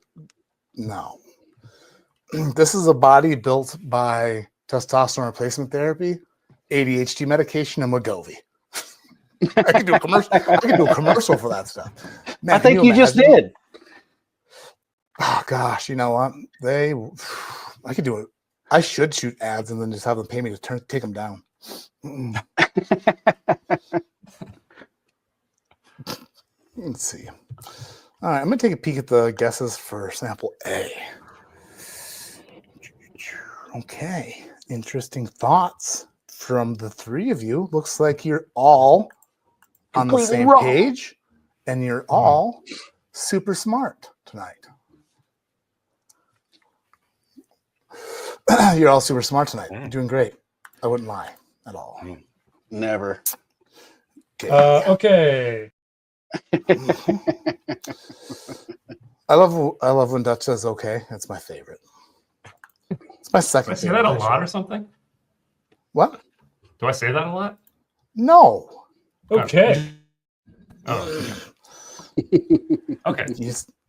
This is a body built by testosterone replacement therapy, ADHD medication, and Wegovy. I could do a commercial for that stuff. Man, I think you just did. Oh gosh, you know what? I could do it. I should shoot ads and then just have them pay me to take them down. Let's see. All right, I'm gonna take a peek at the guesses for sample A. Okay, interesting thoughts from the three of you. Looks like you're all on the same page, and you're all super smart tonight. You're all super smart tonight. You're doing great. I wouldn't lie at all. Never. Okay. I love when Dutch says okay. That's my favorite. It's my second. Do I say that a lot or something? What? Do I say that a lot? No. Okay. Oh. Okay.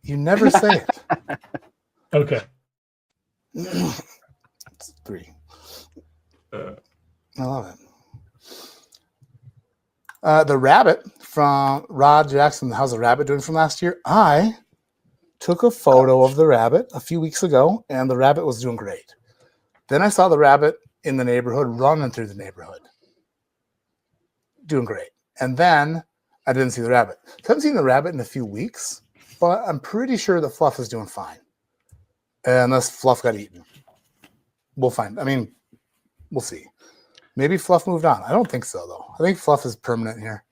You never say it. Okay. It's 3. I love it. The rabbit from Rod Jackson. How's the rabbit doing from last year? I took a photo of the rabbit a few weeks ago, and the rabbit was doing great. Then I saw the rabbit in the neighborhood running through the neighborhood, doing great. And then I didn't see the rabbit. So I haven't seen the rabbit in a few weeks, but I'm pretty sure that Fluff is doing fine. Unless Fluff got eaten. We'll find. I mean, we'll see. Maybe Fluff moved on. I don't think so, though. I think Fluff is permanent here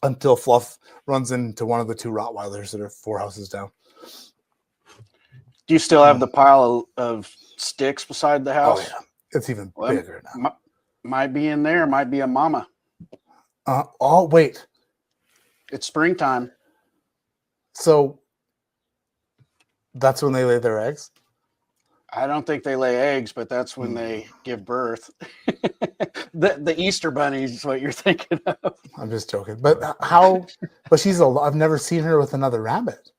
until Fluff runs into one of the 2 Rottweilers that are 4 houses down. Do you still have the pile of sticks beside the house? Oh, yeah. It's even bigger now. Might be in there. Might be a mama. Wait. It's springtime. So that's when they lay their eggs? I don't think they lay eggs, but that's when they give birth. The Easter bunny is what you're thinking of. I'm just joking. But how? But I've never seen her with another rabbit.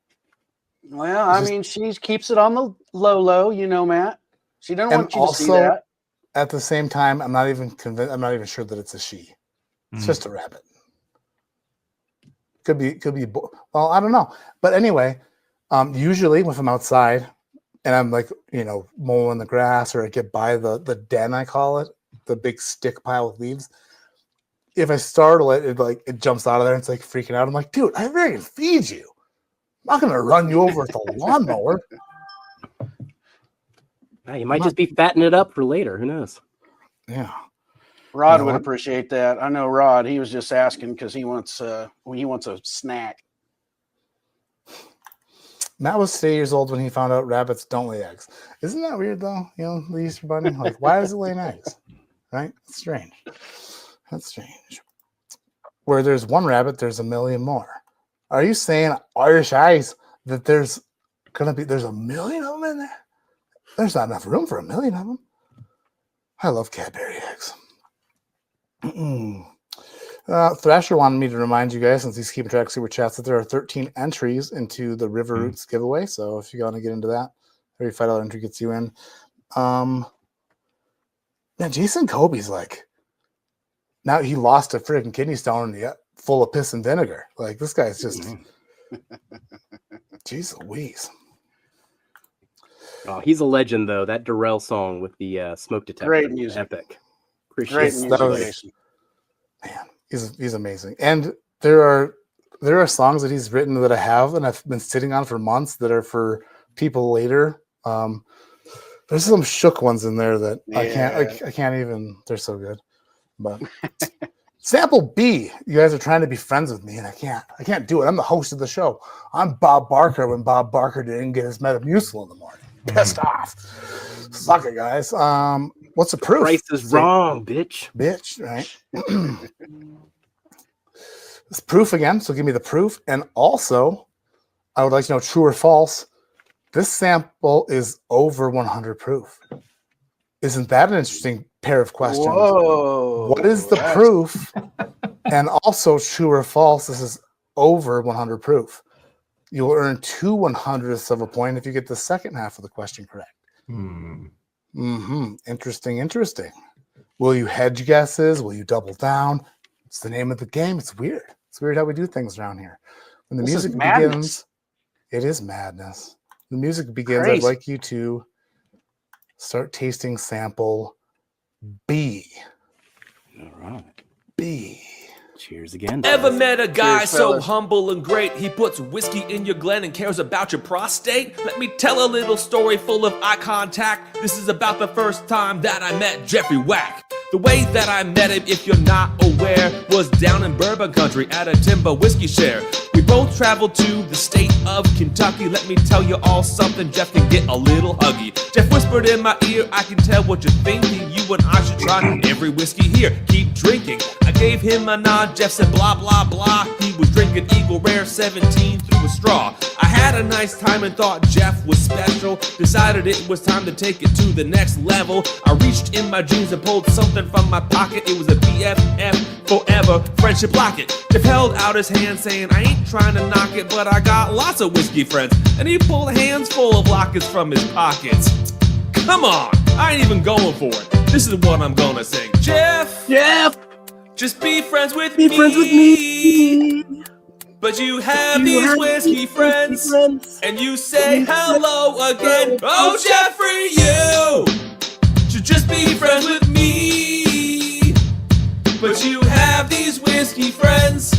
Well, I mean, she keeps it on the low, you know, Matt. She doesn't want you to see that. At the same time, I'm not even convinced. I'm not even sure that it's a she. It's just a rabbit. Could be. Well, I don't know. But anyway, usually if I'm outside and I'm like, mowing the grass, or I get by the den, I call it, the big stick pile of leaves. If I startle it, it jumps out of there and it's like freaking out. I'm like, dude, I'm ready to feed you. I'm not gonna run you over with the lawnmower. You might just be fattening it up for later. Who knows? Yeah. Rod would appreciate that. I know Rod. He was just asking because he wants a snack. Matt was 8 years old when he found out rabbits don't lay eggs. Isn't that weird though? The Easter Bunny. Like, why is it laying eggs? Right? It's strange. That's strange. Where there's one rabbit, there's a million more. Are you saying, Irish Eyes, that there's a million of them in there? There's not enough room for a million of them. I love Cadbury eggs. Thrasher wanted me to remind you guys, since he's keeping track of super chats, that there are 13 entries into the River Roots giveaway. So if you want to get into that, $35 entry gets you in. Man, Jason Kobe's now he lost a freaking kidney stone full of piss and vinegar. Like, this guy's just jeez Louise. Oh, he's a legend though. That Darrell song with the smoke detector, great music, epic. Great music. Man, he's amazing. And there are songs that he's written that I have and I've been sitting on for months that are for people later. There's some shook ones in there that I can't even. They're so good. But Sample B, you guys are trying to be friends with me, and I can't do it. I'm the host of the show. I'm Bob Barker when Bob Barker didn't get his Metamucil in the morning. Pissed off. Suck it, guys. What's the proof? Price is wrong, bitch. Bitch, right? It's proof again, so give me the proof. And also, I would like to know true or false. This sample is over 100 proof. Isn't that an interesting pair of questions? Whoa. What is the proof? And also, true or false, this is over 100 proof. You will earn 2 100ths of a point if you get the second half of the question correct. Interesting. Will you hedge guesses? Will you double down? It's the name of the game. It's weird. It's weird how we do things around here. When the music begins, it is madness. When the music begins, I'd like you to start tasting sample B. All right. B. Cheers again. Ever met a guy Cheers, so fellas. humble and great, he puts whiskey in your Glen and cares about your prostate? Let me tell a little story full of eye contact. This is about the first time that I met Jeffrey Wack. The way that I met him, if you're not aware, was down in bourbon country at a timber whiskey share. We both traveled to the state of Kentucky. Let me tell you all something, Jeff can get a little huggy. Jeff whispered in my ear, I can tell what you're thinking. You and I should try every whiskey here. Keep drinking. I gave him a nod, Jeff said blah, blah, blah. He was drinking Eagle Rare 17 through a straw. I had a nice time and thought Jeff was special. Decided it was time to take it to the next level. I reached in my jeans and pulled something from my pocket. It was a BFF forever friendship locket. Jeff held out his hand saying, I ain't trying to knock it, but I got lots of whiskey friends. And he pulled hands full of lockets from his pockets. Come on, I ain't even going for it. This is what I'm gonna sing. Jeff, just be friends with me. But you have these whiskey friends, and you say hello again. Oh, Jeffrey, you should just be friends with me. But you have these whiskey friends,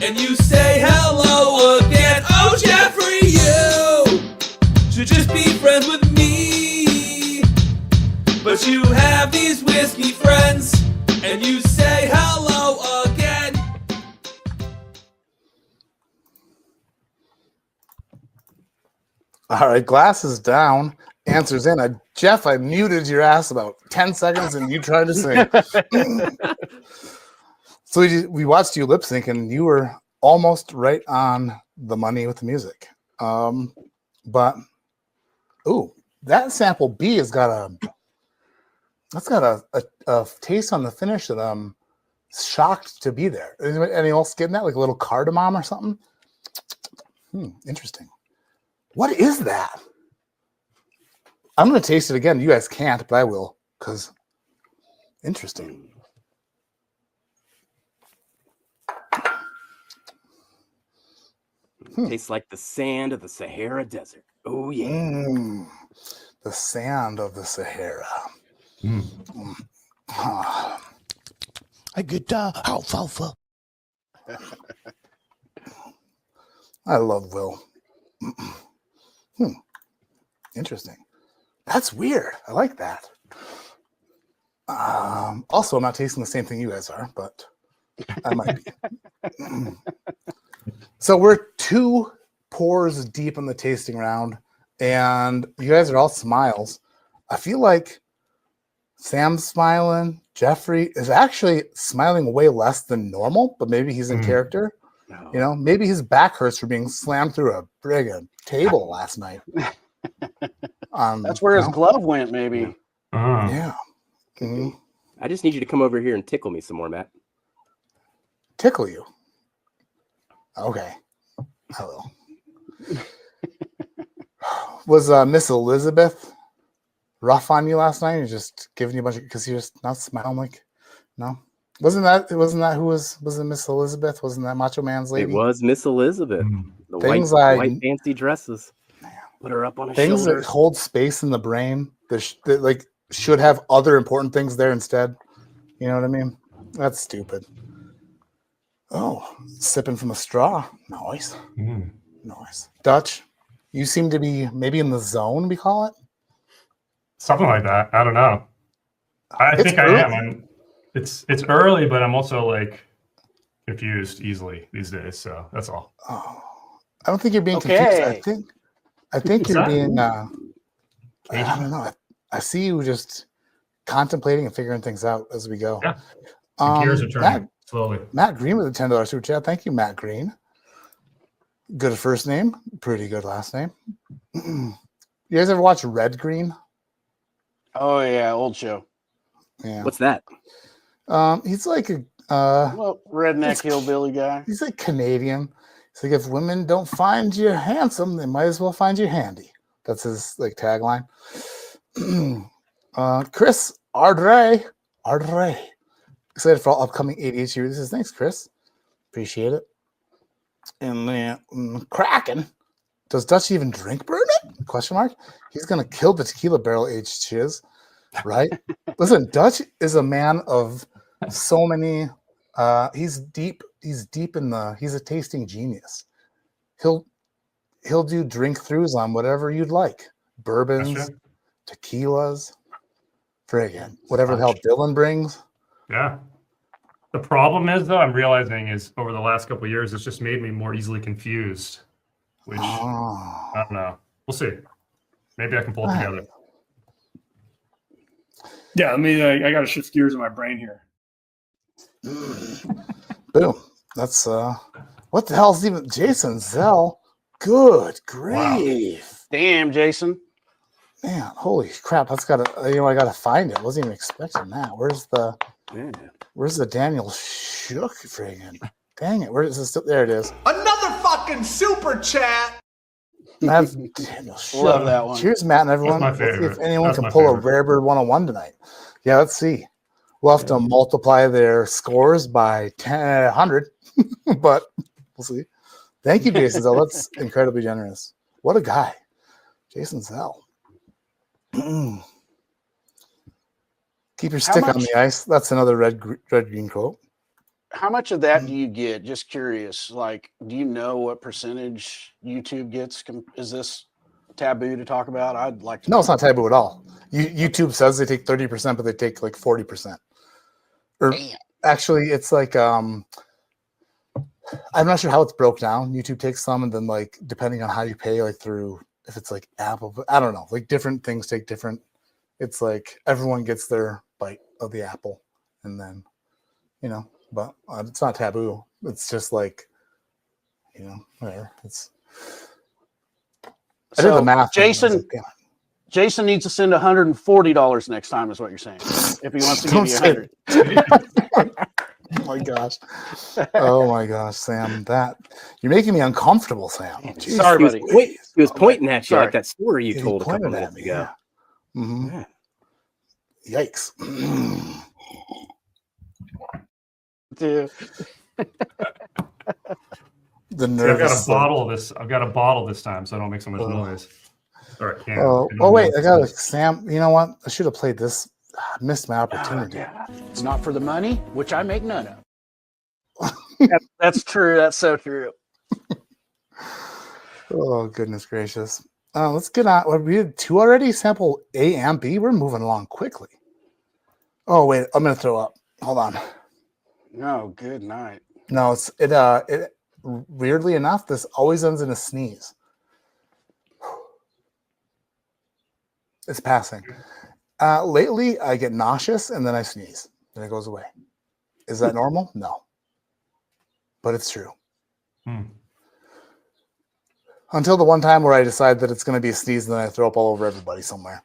and you say hello again. Oh, Jeffrey, you should just be friends with me. But you have these whiskey friends, and you say hello again. All right, glasses down, answers in. Jeff, I muted your ass about 10 seconds and you tried to sing. So we watched you lip sync and you were almost right on the money with the music. But, ooh, that sample B has got a taste on the finish that I'm shocked to be there. Is anyone else getting that? Like a little cardamom or something? Interesting. What is that? I'm going to taste it again. You guys can't, but I will, because interesting. Tastes like the sand of the Sahara Desert. Oh, yeah. The sand of the Sahara. I get alfalfa. I love Will. Interesting. That's weird. I like that. Also, I'm not tasting the same thing you guys are, but I might be. So we're 2 pours deep in the tasting round, and you guys are all smiles. I feel like Sam's smiling. Jeffrey is actually smiling way less than normal, but maybe he's in character. No. You know, maybe his back hurts for being slammed through a friggin' table last night. That's where his glove went, maybe. Yeah. Mhm. I just need you to come over here and tickle me some more, Matt. Tickle you. Okay. I will. Was Miss Elizabeth rough on you last night? Or just giving you a bunch of, because you're just not smiling like, no? Wasn't that who was it Miss Elizabeth? Wasn't that Macho Man's lady? It was Miss Elizabeth. The Things white fancy dresses. Put her up on a things shoulder. that hold space in the brain that like should have other important things there instead. You know what I mean? That's stupid. Oh, sipping from a straw. Nice. Nice. Dutch, you seem to be maybe in the zone, we call it? Something like that. I don't know. I It's think early. I am. It's early, but I'm also like confused easily these days. So that's all. Oh, I don't think you're being Okay. confused. I think What's you're that? being I don't know. I see you just contemplating and figuring things out as we go. Yeah. The gears are turning slowly. Matt Green with a $10 super chat. Thank you, Matt Green. Good first name, pretty good last name. You guys ever watch Red Green? Oh yeah, old show. Yeah. What's that? He's like a Well, redneck it's- hillbilly guy. he's like Canadian. He's like, if women don't find you handsome, they might as well find you handy. That's his like tagline. Chris Ardre. Excited for all upcoming ADHD releases. Thanks, Chris. Appreciate it. And then Kraken. Does Dutch even drink bourbon? Question mark. He's gonna kill the tequila barrel aged shiz, right? Listen, Dutch is a man of so many. He's deep in the. He's a tasting genius. He'll do drink throughs on whatever you'd like. Bourbons, That's tequilas, friggin' whatever the hell Dylan brings. Yeah. The problem is, though, I'm realizing is over the last couple of years, it's just made me more easily confused. Which Oh. I don't know. We'll see. Maybe I can pull it together. Yeah, I got to shift gears in my brain here. Boom. That's what the hell's even Jason Zell? Good grief. Damn, Jason. Man, holy crap. That's gotta I gotta find it. Wasn't even expecting that. Where's the Daniel Shook friggin'? Dang it. Where is this? There it is. Another fucking super chat. That's Daniel Shook. Love that one. Cheers, Matt and everyone. That's my Let's see if favorite. anyone That's can my pull a favorite. Rare Bird 101 tonight. Yeah, let's see. We'll have to multiply their scores by 100, but we'll see. Thank you, Jason Zell. That's incredibly generous. What a guy. Jason Zell. Keep your stick on much- the ice. That's another red green quote. How much of that do you get? Just curious. Like, do you know what percentage YouTube gets? Is this taboo to talk about? I'd like to. No, it's not taboo at all. YouTube says they take 30%, but they take like 40%. Or Damn. actually, it's like I'm not sure how it's broke down. YouTube takes some, and then like depending on how you pay, like through if it's like Apple, I don't know. Like different things take different. It's like everyone gets their bite of the apple, and then but it's not taboo. It's just like whatever. It's. I did the math. and I was Jason, like, damn. Jason needs to send $140 next time, is what you're saying. If he wants to give Don't you say 100. Oh my gosh. Oh my gosh, Sam. You're making me uncomfortable, Sam. Jeez. Sorry, He was, buddy. he was pointing at you Sorry. like that story you Yeah, told a couple pointed at minutes me, ago. yeah. Mhm. Yikes. Dude. The See, I've nervous. got a bottle of this. I've got a bottle this time, so I don't make so much noise. All right, can. Oh wait, I got Sam. You know what? I should have played this. Missed my opportunity. Yeah. It's not for the money, which I make none of. That's true. That's so true. Oh goodness gracious. Let's get on. What, we did 2 already. Sample A and B. We're moving along quickly. Oh wait, I'm gonna throw up. Hold on. No, good night. No, it weirdly enough, this always ends in a sneeze. It's passing. Lately, I get nauseous and then I sneeze. Then it goes away. Is that normal? No. But it's true. Until the one time where I decide that it's going to be a sneeze and then I throw up all over everybody somewhere.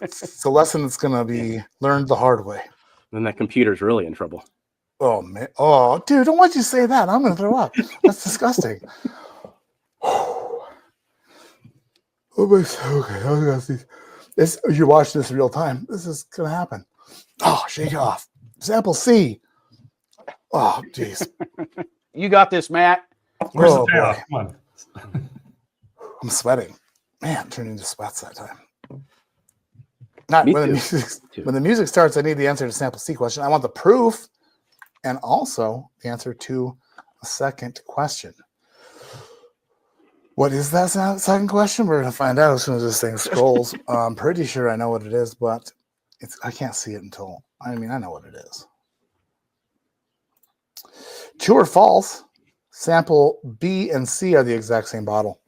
It's a lesson that's going to be learned the hard way. Then that computer's really in trouble. Oh, man. Oh, dude, don't want you to say that. I'm going to throw up. That's disgusting. Oh, my, okay. I was going to see. You watch this real time. This is going to happen. Oh, shake it off. Sample C. Oh, jeez. You got this, Matt. Where's Oh, the payoff? boy. Come on. I'm sweating. Man, turning into sweats that time. Not Me when the, too. music, when the music starts, I need the answer to sample C question. I want the proof and also the answer to a second question. What is that second question? We're going to find out as soon as this thing scrolls. I'm pretty sure I know what it is, but I can't see it until, I know what it is. True or false, sample B and C are the exact same bottle.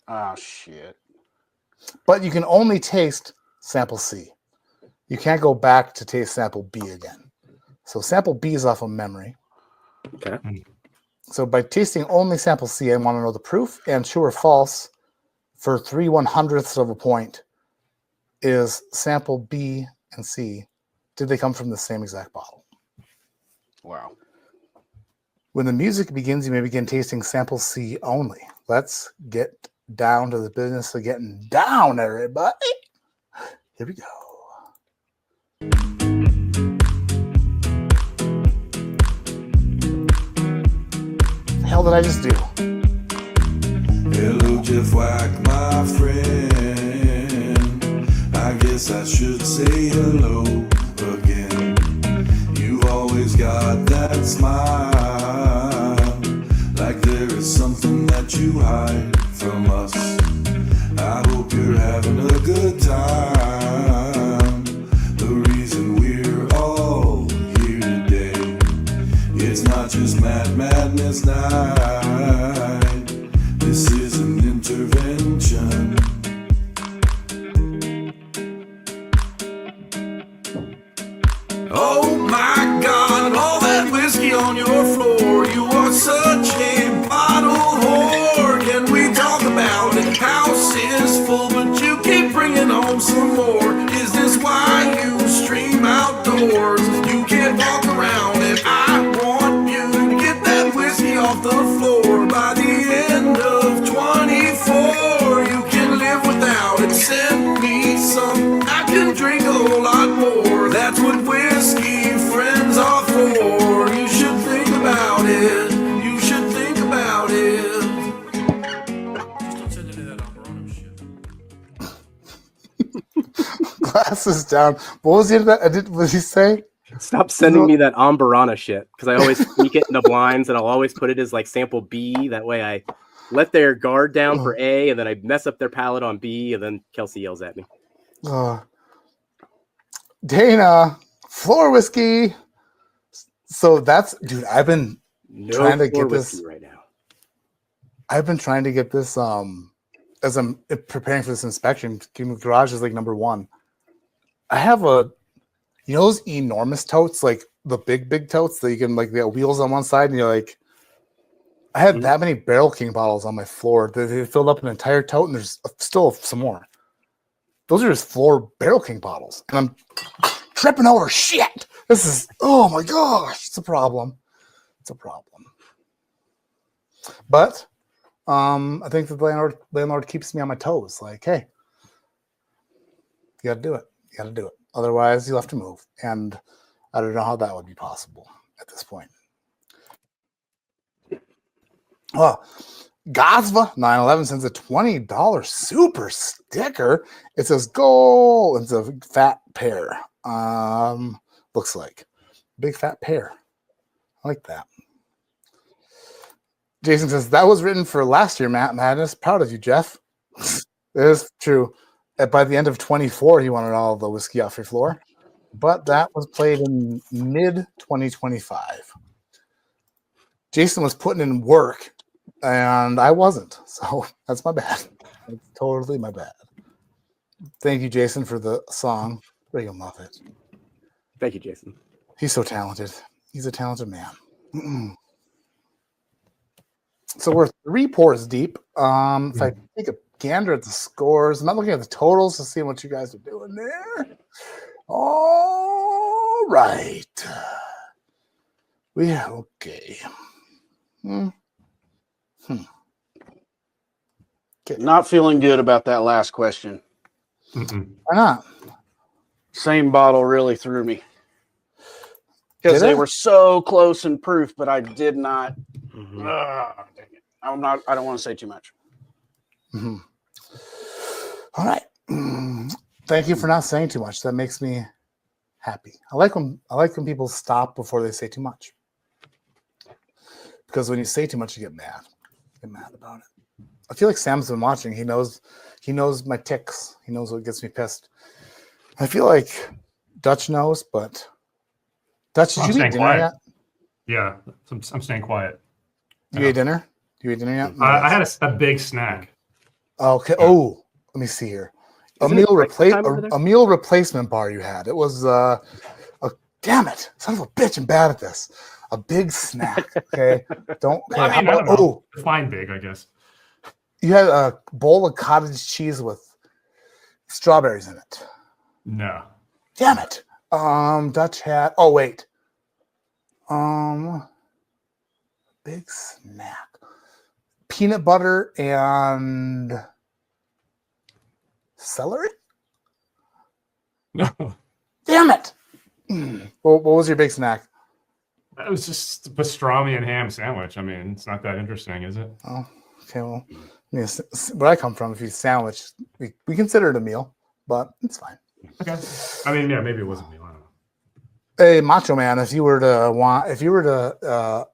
Oh, shit. But you can only taste sample C. You can't go back to taste sample B again. So sample B is off of memory. Okay. So by tasting only sample C, I want to know the proof. And true or false, for 3/100ths of a point, is sample B and C, did they come from the same exact bottle? Wow. When the music begins, you may begin tasting sample C only. Let's get down to the business of getting down, everybody. Here we go. What the hell did I just do? Hello, Jeff Wack, my friend. I guess I should say hello again. You've always got that smile, like there is something that you hide from us. I hope you're having a good time. The reason we're all here today, it's not just Madness Night. This is an intervention. Oh my God, all that whiskey on your floor. You are such a bottle whore. Can we talk about it? House is full, but you keep bringing home some more. Is this why you stream outdoors? You can't walk around and I want you to get that whiskey off the floor. By the end of 24, you can live without it. Send me some, I can drink a whole lot more. That's what whiskey friends are for. You should think about it. You should think about it. Just don't send any of that Alvarado shit. Glasses down. What was it that what did he say? Stop sending me that Ambarana shit, because I always sneak it in the blinds and I'll always put it as like sample B. That way I let their guard down for A and then I mess up their palate on B and then Kelsey yells at me. Dana, floor whiskey. So that's, dude, I've been trying to get this right now. I've been trying to get this as I'm preparing for this inspection. Garage is like number 1. I have those enormous totes, like the big totes that you can like, they have wheels on one side and you're like, I had that many Barrel King bottles on my floor. They filled up an entire tote and there's still some more. Those are just floor Barrel King bottles. And I'm tripping over shit. This is, oh my gosh, it's a problem. It's a problem. But I think the landlord keeps me on my toes. Like, hey, you got to do it. You got to do it. Otherwise, you'll have to move. And I don't know how that would be possible at this point. Well, Gazva 911 sends a $20 super sticker. It says goal. It's a fat pear. Looks like big fat pear. I like that. Jason says that was written for last year, Matt Madness. Proud of you, Jeff. It is true. By the end of 24, he wanted all the whiskey off your floor, but that was played in mid 2025. Jason was putting in work. And I wasn't, so that's my bad. That's totally my bad. Thank you, Jason, for the song. You're gonna love it. Thank you, Jason. He's so talented. He's a talented man. So we're 3 pours deep. If I take a gander at the scores, I'm not looking at the totals to see what you guys are doing there. All right. Okay. Not feeling good about that last question. Why not? Same bottle really threw me. Because they were so close in proof, but I did not. Dang it. I don't want to say too much. All right. Thank you for not saying too much. That makes me happy. I like when people stop before they say too much. Because when you say too much, you get mad. Get mad about it. I feel like Sam's been watching. He knows my tics. He knows what gets me pissed. I feel like Dutch knows, but Dutch, did you eat dinner yet? Yeah, I'm staying quiet. You ate dinner? You ate dinner yet? I had a big snack. Okay. Oh, let me see here. A meal replacement bar you had. It was damn it, son of a bitch, I'm bad at this. A big snack. Okay. Don't. Well, I don't know. Define big, I guess. You had a bowl of cottage cheese with strawberries in it. No. Damn it. Dutch had. Oh wait. Big snack. Peanut butter and celery. No. Damn it. What was your big snack? It was just a pastrami and ham sandwich. I mean, it's not that interesting, is it? Oh, okay. Well, where I come from, if you sandwich, we consider it a meal, but it's fine. Okay. I mean, yeah, maybe it wasn't a meal. I don't know. Hey, Macho Man, if you were to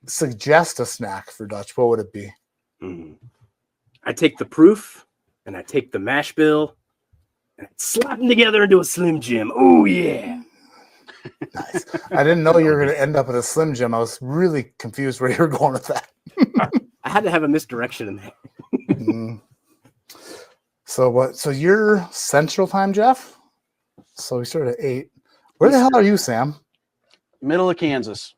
suggest a snack for Dutch, what would it be? I take the proof and I take the mash bill and I slap them together into a Slim Jim. Oh yeah. Nice. I didn't know you were going to end up at a Slim Jim. I was really confused where you were going with that. I had to have a misdirection in there. So what? So you're Central Time, Jeff? So we started at 8. Where the hell are you, Sam? Middle of Kansas.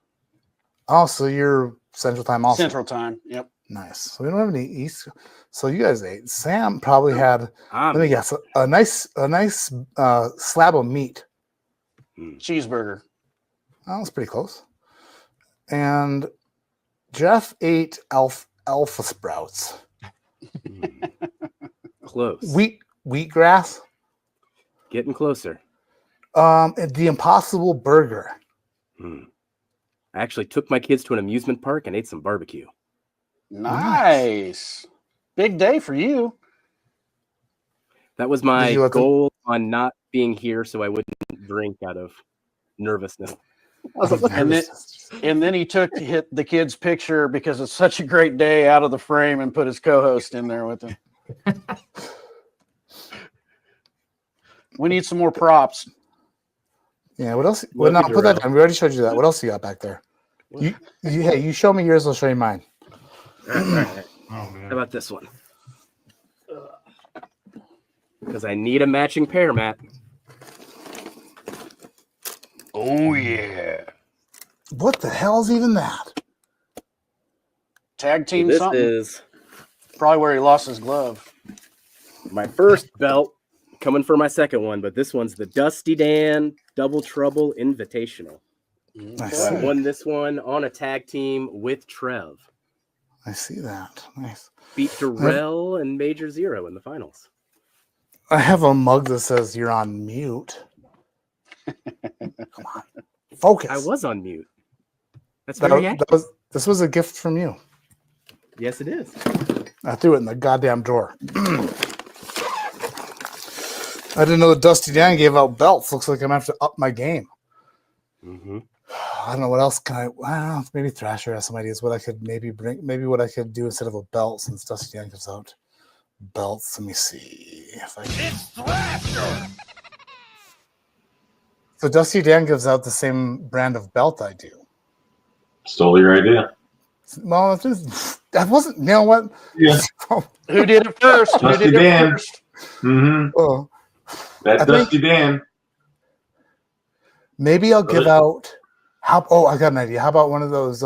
Oh, so you're Central Time also. Central Time. Yep. Nice. So we don't have any East. So you guys ate. Sam probably had. Let me guess. A nice slab of meat. Cheeseburger. That was pretty close. And Jeff ate alpha sprouts. Close. Wheatgrass. Getting closer. The Impossible Burger. I actually took my kids to an amusement park and ate some barbecue. Nice. Big day for you. That was my goal on not being here so I wouldn't drink out of nervousness. And then he took the kid's picture because it's such a great day out of the frame and put his co-host in there with him. We need some more props. Yeah, what else? Well, no, put that down. We already showed you that. What else you got back there? You show me yours, I'll show you mine. All right. Oh, man. How about this one? Because I need a matching pair, Matt. Oh, yeah. What the hell's even that? Tag team This something. is Probably where he lost his glove. my first belt coming for my second one, but this one's the Dusty Dan Double Trouble Invitational. Nice. I won this one on a tag team with Trev. I see that. Nice. Beat Darrell and Major Zero in the finals. I have a mug that says you're on mute. Come on. Focus. I was on mute. That's very accurate. This was a gift from you. Yes, it is. I threw it in the goddamn drawer. I didn't know that Dusty Dan gave out belts. Looks like I'm going to have to up my game. Mm-hmm. I don't know what else can I don't know. Maybe Thrasher has some ideas what I could maybe bring. Maybe what I could do instead of a belt since Dusty Dan gives out belts. Let me see if I can. It's Thrasher! So Dusty Dan gives out the same brand of belt I do. Stole your idea. Well, that wasn't. You know what? Yeah. Who did it first? Dusty Dan. Mm-hmm. Oh, That Dusty Dan. Maybe I'll give out. I got an idea. How about one of those?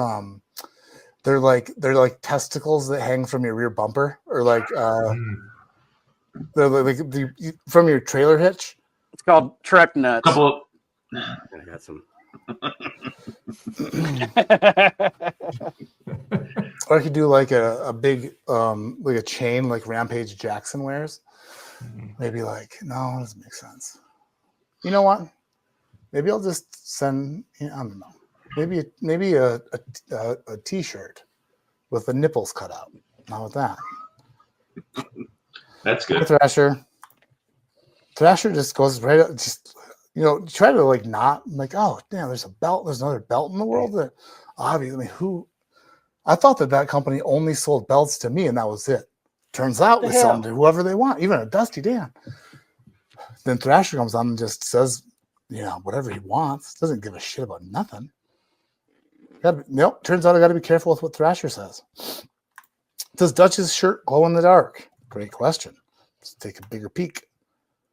They're like testicles that hang from your rear bumper, or like they're like from your trailer hitch. It's called Trek Nuts. Couple. I got some. Or I could do like a big like a chain like Rampage Jackson wears. Maybe like no, it doesn't make sense. You know what? Maybe I'll just send. I don't know. Maybe a t-shirt with the nipples cut out. How about that? That's good. Thrasher just goes right up. Just try to like not like. Oh damn! There's a belt. There's another belt in the world. That obviously, who? I thought that company only sold belts to me, and that was it. Turns out they sell them to whoever they want, even a Dusty Dan. Then Thrasher comes on and just says, whatever he wants. Doesn't give a shit about nothing. Turns out I got to be careful with what Thrasher says. Does Dutch's shirt glow in the dark? Great question. Let's take a bigger peek.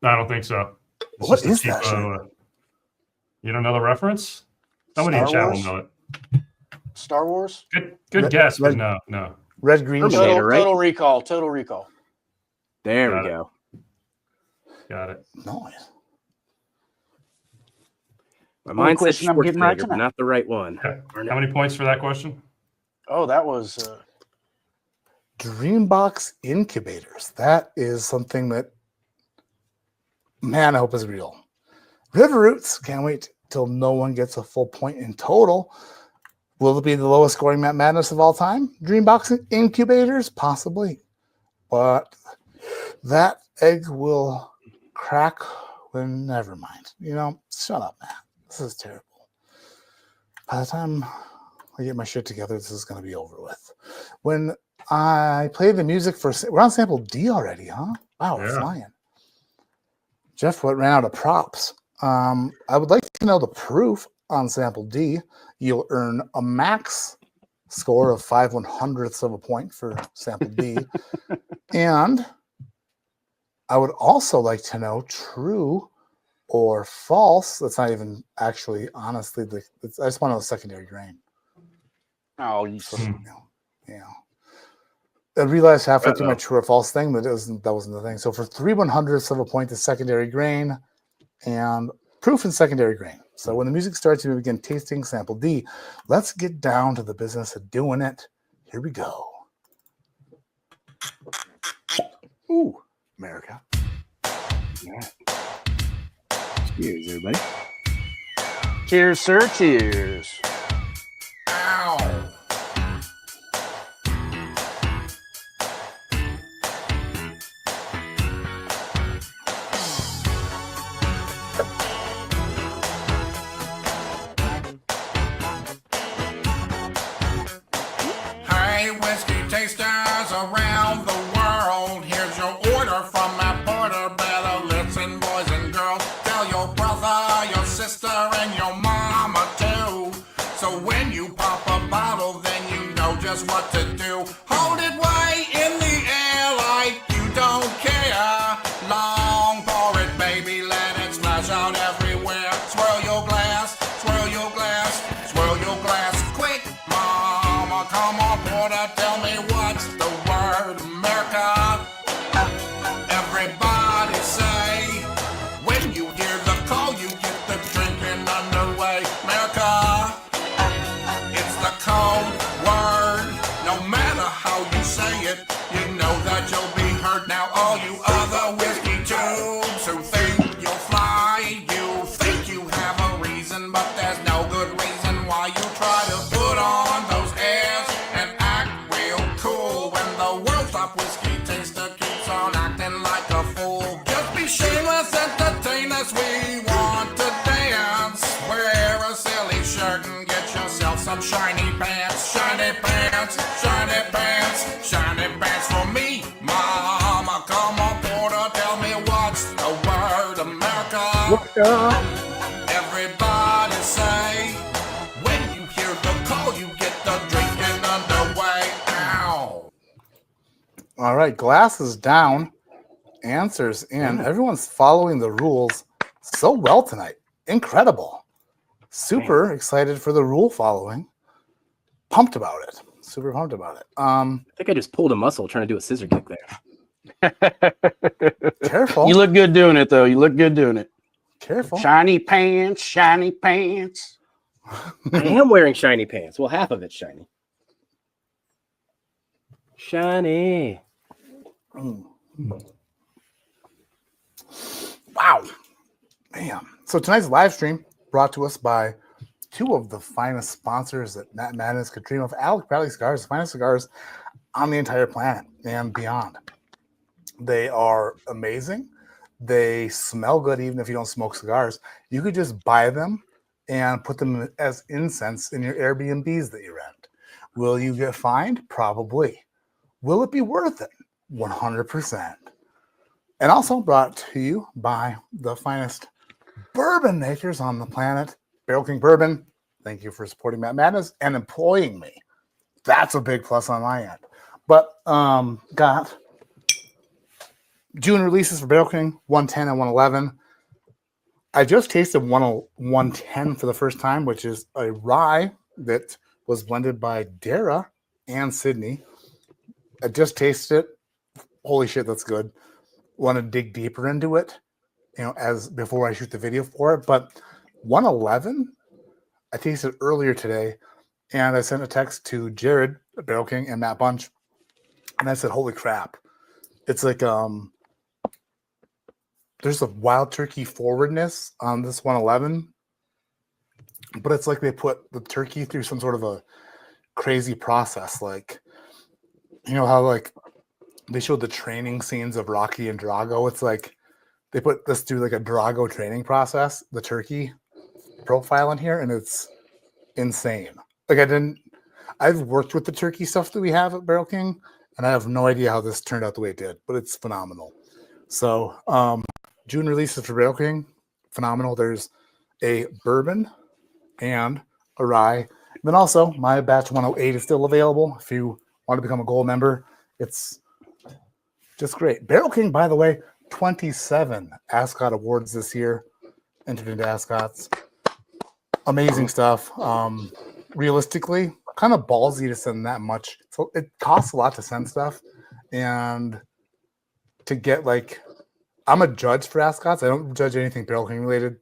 I don't think so. What is that shirt? You don't know the reference? Somebody in chat will know it. Star Wars? Good guess, but no. Red, green, Total, right? Total Recall. Total Recall. There we go. Got it. Nice. My mind says I'm getting right Schwarzenegger, but not the right one. How many points for that question? Oh, that was Dreambox incubators. That is something that, man, I hope is real. River Roots. Can't wait till no one gets a full point in total. Will it be the lowest scoring Matt Madness of all time? Dreambox incubators? Possibly. But that egg will crack when, never mind. Shut up, Matt. This is terrible. By the time I get my shit together, this is going to be over with. When I play the music we're on sample D already, huh? Wow, we're flying. Jeff ran out of props. I would like to know the proof on sample D. You'll earn a max score of 5/100ths of a point for sample D. And I would also like to know true or false. That's not even actually, honestly, I just want to know the secondary grain. Oh, yeah. I realized halfway through my true or false thing that that wasn't the thing. So for 3/100ths of a point, the secondary grain and proof in secondary grain. So when the music starts, we begin tasting sample D. Let's get down to the business of doing it. Here we go. Ooh, America. Yeah. Cheers, everybody. Cheers, sir. Cheers. Ow. Hey, whiskey tasters around the world. Here's your order from my porter. Better listen, boys and girls. Tell your brother, your sister, and your mama too. So when you pop a bottle, then you know just what to do. Hold it way in the air like you don't care. Long pour it, baby, let it splash out everywhere. Swirl your glass, swirl your glass, swirl your glass quick. Mama, come on, porter, tell me what's the word, America. Everybody say all you other whiskey tubes who think you'll fly. You think you have a reason, but there's no good reason why you try to put on those airs and act real cool when the world's top whiskey taster keeps on acting like a fool. Just be shameless entertainers, we want to dance. Wear a silly shirt and get yourself some shiny pants. Shiny pants, shiny pants, shiny pants for me, mama. Come on, Porter, tell me what's the word, America. Everybody say, when you hear the call, you get the drinking underway. Ow. All right, glasses down, answers in. Everyone's following the rules so well tonight. Incredible. Super excited for the rule following. Pumped about it. Super pumped about it. I think I just pulled a muscle trying to do a scissor kick there. Careful. You look good doing it, though. You look good doing it. Careful. Shiny pants, shiny pants. I am wearing shiny pants. Well, half of it's shiny. Shiny. Wow. Man. So tonight's live stream brought to us by two of the finest sponsors that Matt Madness could dream of. Alec Bradley Cigars, the finest cigars on the entire planet and beyond. They are amazing. They smell good even if you don't smoke cigars. You could just buy them and put them as incense in your Airbnbs that you rent. Will you get fined? Probably. Will it be worth it? 100%. And also brought to you by the finest bourbon makers on the planet, Barrel King Bourbon. Thank you for supporting Matt Madness and employing me. That's a big plus on my end. But got June releases for Barrel King, 110 and 111. I just tasted 110 for the first time, which is a rye that was blended by Dara and Sydney. I just tasted it. Holy shit, that's good. Want to dig deeper into it, as before I shoot the video for it. But 111, I tasted earlier today, and I sent a text to Jared, Barrel King, and Matt Bunch, and I said, "Holy crap!" It's like there's a wild turkey forwardness on this 111, but it's like they put the turkey through some sort of a crazy process, like how like they showed the training scenes of Rocky and Drago. It's like they put this through like a Drago training process, the turkey profile in here, and it's insane. Like I've worked with the turkey stuff that we have at Barrel King, and I have no idea how this turned out the way it did, but it's phenomenal. So June releases for Barrel King, phenomenal. There's a bourbon and a rye. And then also my batch 108 is still available. If you want to become a gold member, it's just great. Barrel King, by the way, 27 Ascot awards this year. Entered into Ascots. Amazing stuff. Realistically, kind of ballsy to send that much. So it costs a lot to send stuff. And to get I'm a judge for Ascots. I don't judge anything Barrel King related.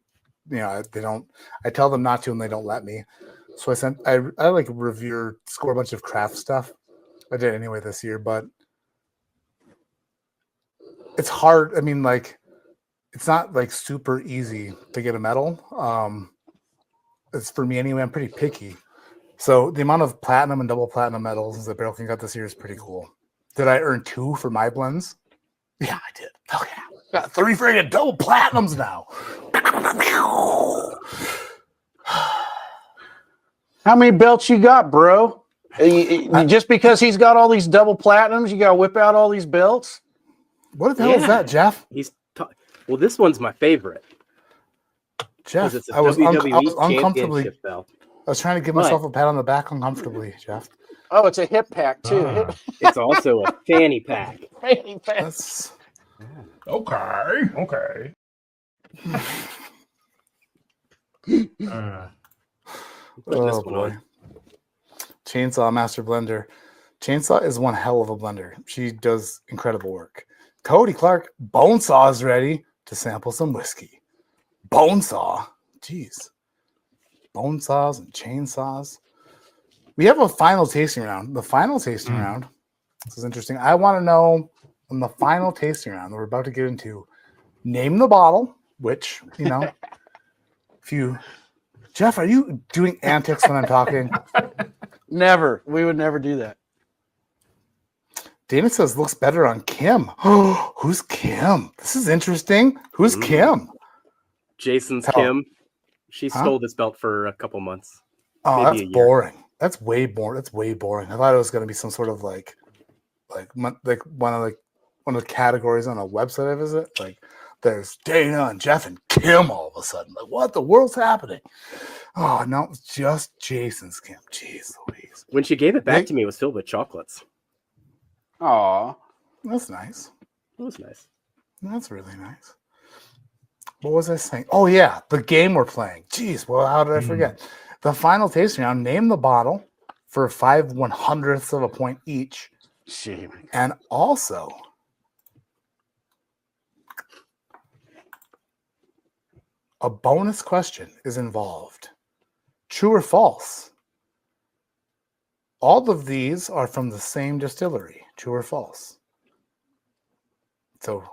They don't. I tell them not to, and they don't let me. So I review, score a bunch of craft stuff. I did anyway this year, but it's hard. I mean, it's not super easy to get a medal. It's for me anyway. I'm pretty picky. So the amount of platinum and double platinum medals that Barrel King got this year is pretty cool. Did I earn 2 for my blends? Yeah, I did. Oh yeah. Got 3 friggin' double platinums now. How many belts you got, bro? Just because he's got all these double platinums, you got to whip out all these belts? What the hell is that, Jeff? Well, this one's my favorite. Jeff, it's a I was WWE uncomfortably. championship belt. I was trying to give myself a pat on the back uncomfortably, Jeff. Oh, it's a hip pack, too. It's also a fanny pack. Fanny pack. That's... Okay. Oh boy. Chainsaw Master Blender. Chainsaw is one hell of a blender. She does incredible work. Cody Clark, Bonesaw is ready to sample some whiskey. Bonesaw. Jeez. Bone saws and chainsaws. We have a final tasting round. The final tasting round. This is interesting. I want to know in the final tasting round, we're about to get into name the bottle, which, you know, if you, Jeff, are you doing antics when I'm talking? Never. We would never do that. Dana says looks better on Kim. Who's Kim? This is interesting. Who's Kim? Jason's Kim. She stole this belt for a couple months. Oh, that's boring. That's way boring. That's way boring. I thought it was going to be some sort of like one of the categories on a website I visit. Like there's Dana and Jeff and Kim all of a sudden. Like what the world's happening? Oh no, it's just Jason's Kim. Jeez Louise. When she gave it back to me, it was filled with chocolates. Aw, that's nice. That was nice. That's really nice. What was I saying? Oh yeah, the game we're playing. Jeez, well, how did I forget? The final tasting round. Name the bottle for 5/100ths of a point each. shame. And also, a bonus question is involved. True or false? All of these are from the same distillery. True or false? So,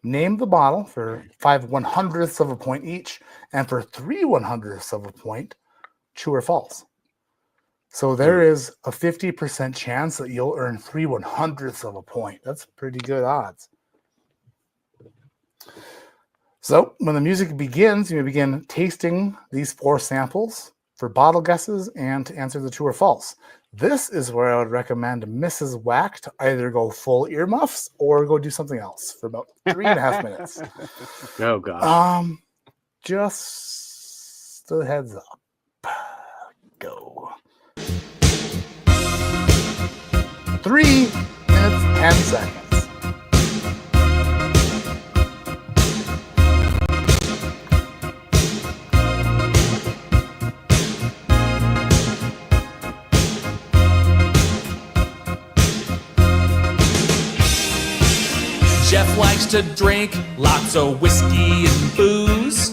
name the bottle for 5/100ths of a point each, and for 3/100ths of a point, true or false. So there is a 50% chance that you'll earn 3/100ths of a point. That's pretty good odds. So when the music begins, you begin tasting these 4 samples for bottle guesses and to answer the true or false. This is where I would recommend Mrs. Whack to either go full earmuffs or go do something else for about 3.5 minutes. Oh gosh. Just a heads up. Go. 3 minutes, 10 seconds. Jeff likes to drink lots of whiskey and booze,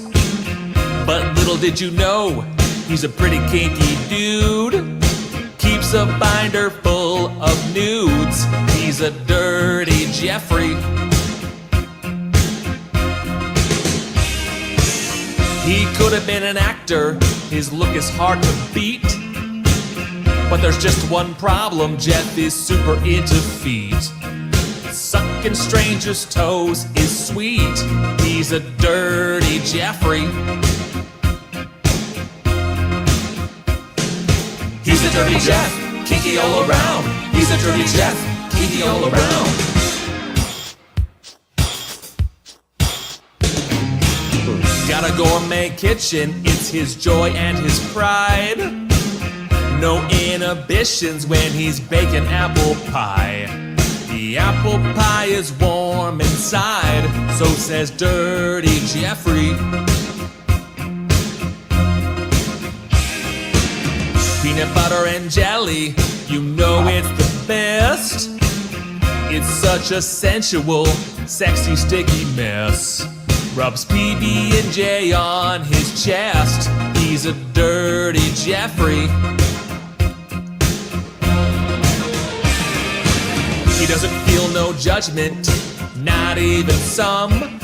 but little did you know, he's a pretty kinky dude. Keeps a binder full of nudes. He's a dirty Jeffrey. He could have been an actor. His look is hard to beat. But there's just one problem. Jeff is super into feet. Sucking strangers' toes is sweet. He's a dirty Jeffrey. He's a dirty Jeff, kinky all around. He's a dirty Jeff, kinky all around. Got a gourmet kitchen, it's his joy and his pride. No inhibitions when he's baking apple pie. The apple pie is warm inside, so says dirty Jeffrey. Peanut butter and jelly, you know it's the best. It's such a sensual, sexy, sticky mess. Rubs PB&J on his chest. He's a dirty Jeffrey. He doesn't feel no judgment, not even some.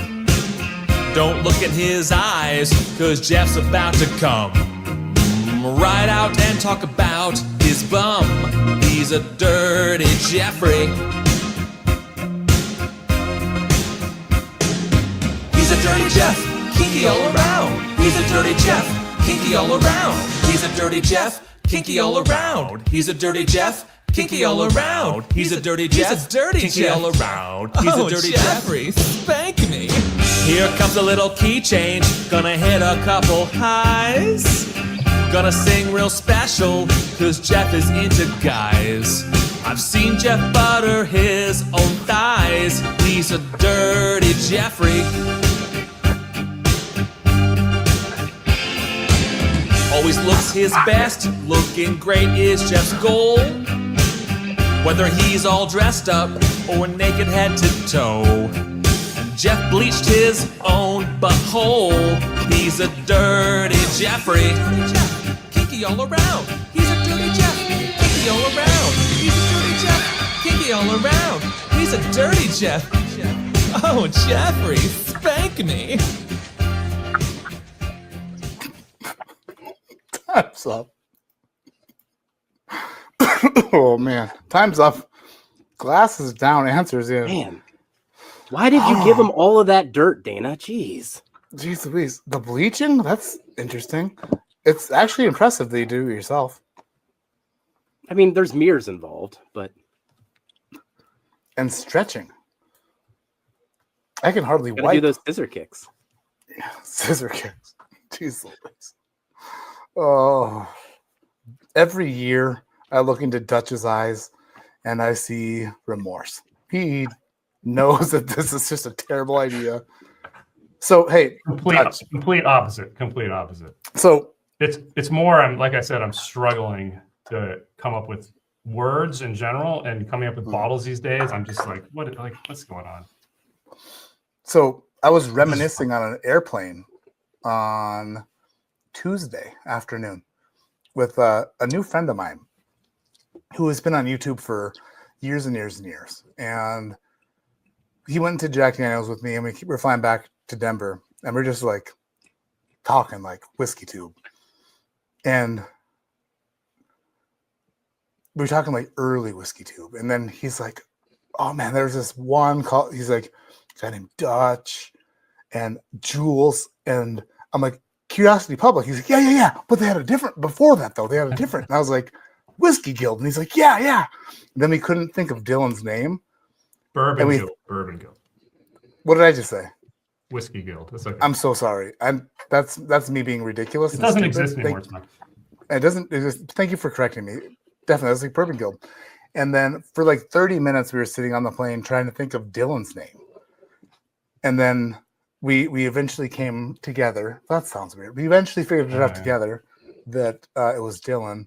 Don't look in his eyes, 'cause Jeff's about to come right out and talk about his bum. He's a dirty Jeffrey. He's a dirty Jeff, kinky all around. He's a dirty Jeff, kinky all around. He's a dirty Jeff, kinky all around. He's a dirty Jeff, kinky all around. He's a dirty Jeff, he's a dirty kinky Jeff. All around. He's a dirty Jeffrey, spank me. Here comes a little key change, gonna hit a couple highs. Gonna sing real special, 'cause Jeff is into guys. I've seen Jeff butter his own thighs. He's a dirty Jeffrey. Always looks his best, looking great is Jeff's goal. Whether he's all dressed up or naked head to toe. Jeff bleached his own butthole. He's a dirty Jeffrey. Dirty Jeff, kinky all around. He's a dirty Jeff, kinky all around. He's a dirty Jeff, kinky whiskey all around. He's a dirty Jeff. Oh, Jeffrey, spank me. Time's up. Oh man, time's up. Glasses down, answers in. Man, why did you give him all of that dirt, Dana? Jeez. Jeez Louise. The bleaching? That's interesting. It's actually impressive that you do it yourself. I mean, there's mirrors involved, but... And stretching. I can hardly Gotta wipe. do those scissor kicks. Yeah, scissor kicks. Jeez Louise. Oh. Every year, I look into Dutch's eyes, and I see remorse. He knows that this is just a terrible idea. So, hey, complete opposite. So it's more. I'm struggling to come up with words in general, and coming up with bottles these days. I'm just like, what's going on? So I was reminiscing on an airplane on Tuesday afternoon with a new friend of mine who has been on YouTube for years and years and years. And he went to Jack Daniels with me, and we're flying back to Denver, and we're just like talking like Whiskeytube. And we were talking like early Whiskeytube. And then he's like, oh man, there's this one call. He's like, a guy named Dutch and Jules. And I'm like, Curiosity Public. He's like, yeah. But they had a different, before that though, they had a different. And I was like, Whiskey Guild. And he's like, yeah. And then we couldn't think of Dylan's name. Bourbon Guild. What did I just say? Whiskey Guild. That's okay. I'm so sorry. That's me being ridiculous. It doesn't exist anymore. It doesn't. Thank you for correcting me. Definitely, it's like Bourbon Guild. And then for like 30 minutes, we were sitting on the plane trying to think of Dylan's name. And then we eventually came together. That sounds weird. We eventually figured it out together that it was Dylan.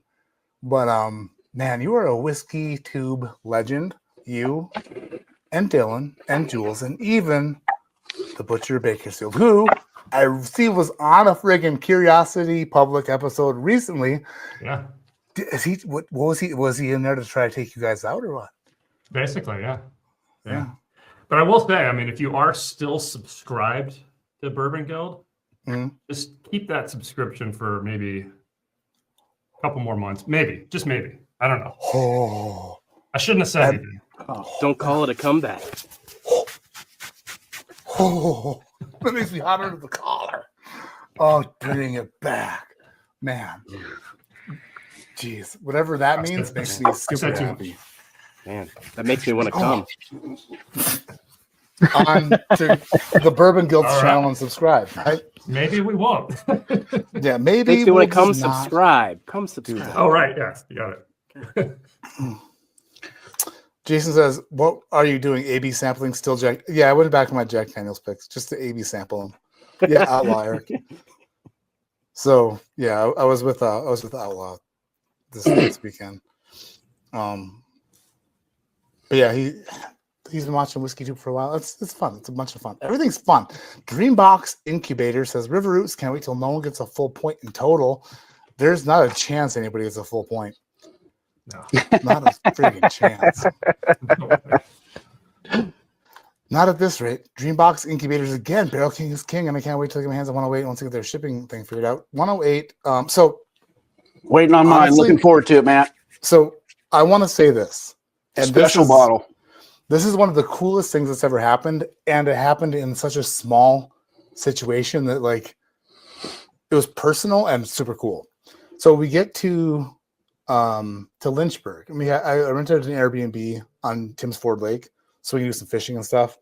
But man, you are a Whiskeytube legend. You and Dylan and Jules and even the Butcher Bakersfield, who I see was on a friggin' Curiosity Public episode recently. Yeah. Is he? What was he? Was he in there to try to take you guys out or what? Basically, yeah. But I will say, I mean, if you are still subscribed to Bourbon Guild, just keep that subscription for maybe a couple more months. Maybe, just maybe. I don't know. Oh, I shouldn't have said anything. Don't call it a comeback. Oh, that makes me hot under the collar. Oh, bring it back, man. Jeez, whatever that means makes me super happy. Man, that makes me want to come. On to the Bourbon Guild's channel and subscribe. Right? Maybe we won't. Yeah, maybe Makes me want to come subscribe. Come subscribe. Oh, right. Yes, you got it. Jason says, what are you doing? A/B sampling still Jack? Yeah, I went back to my Jack Daniels picks just to A/B sample them. Yeah, Outlier. So yeah, I was with Outlaw this weekend. But yeah, he's been watching Whiskeytube for a while. It's fun. It's a bunch of fun. Everything's fun. Dreambox Incubator says River Roots can't wait till no one gets a full point in total. There's not a chance anybody gets a full point. No, not a freaking chance. Not at this rate. Dreambox Incubators again. Barrel King is king, and I can't wait till I get my hands on 108 once I get their shipping thing figured out. 108. So waiting on mine. Looking forward to it, Matt. So I want to say this. And special bottle. This is one of the coolest things that's ever happened, and it happened in such a small situation that like it was personal and super cool. So we get to Lynchburg, and I rented an Airbnb on Tim's Ford Lake so we can do some fishing and stuff.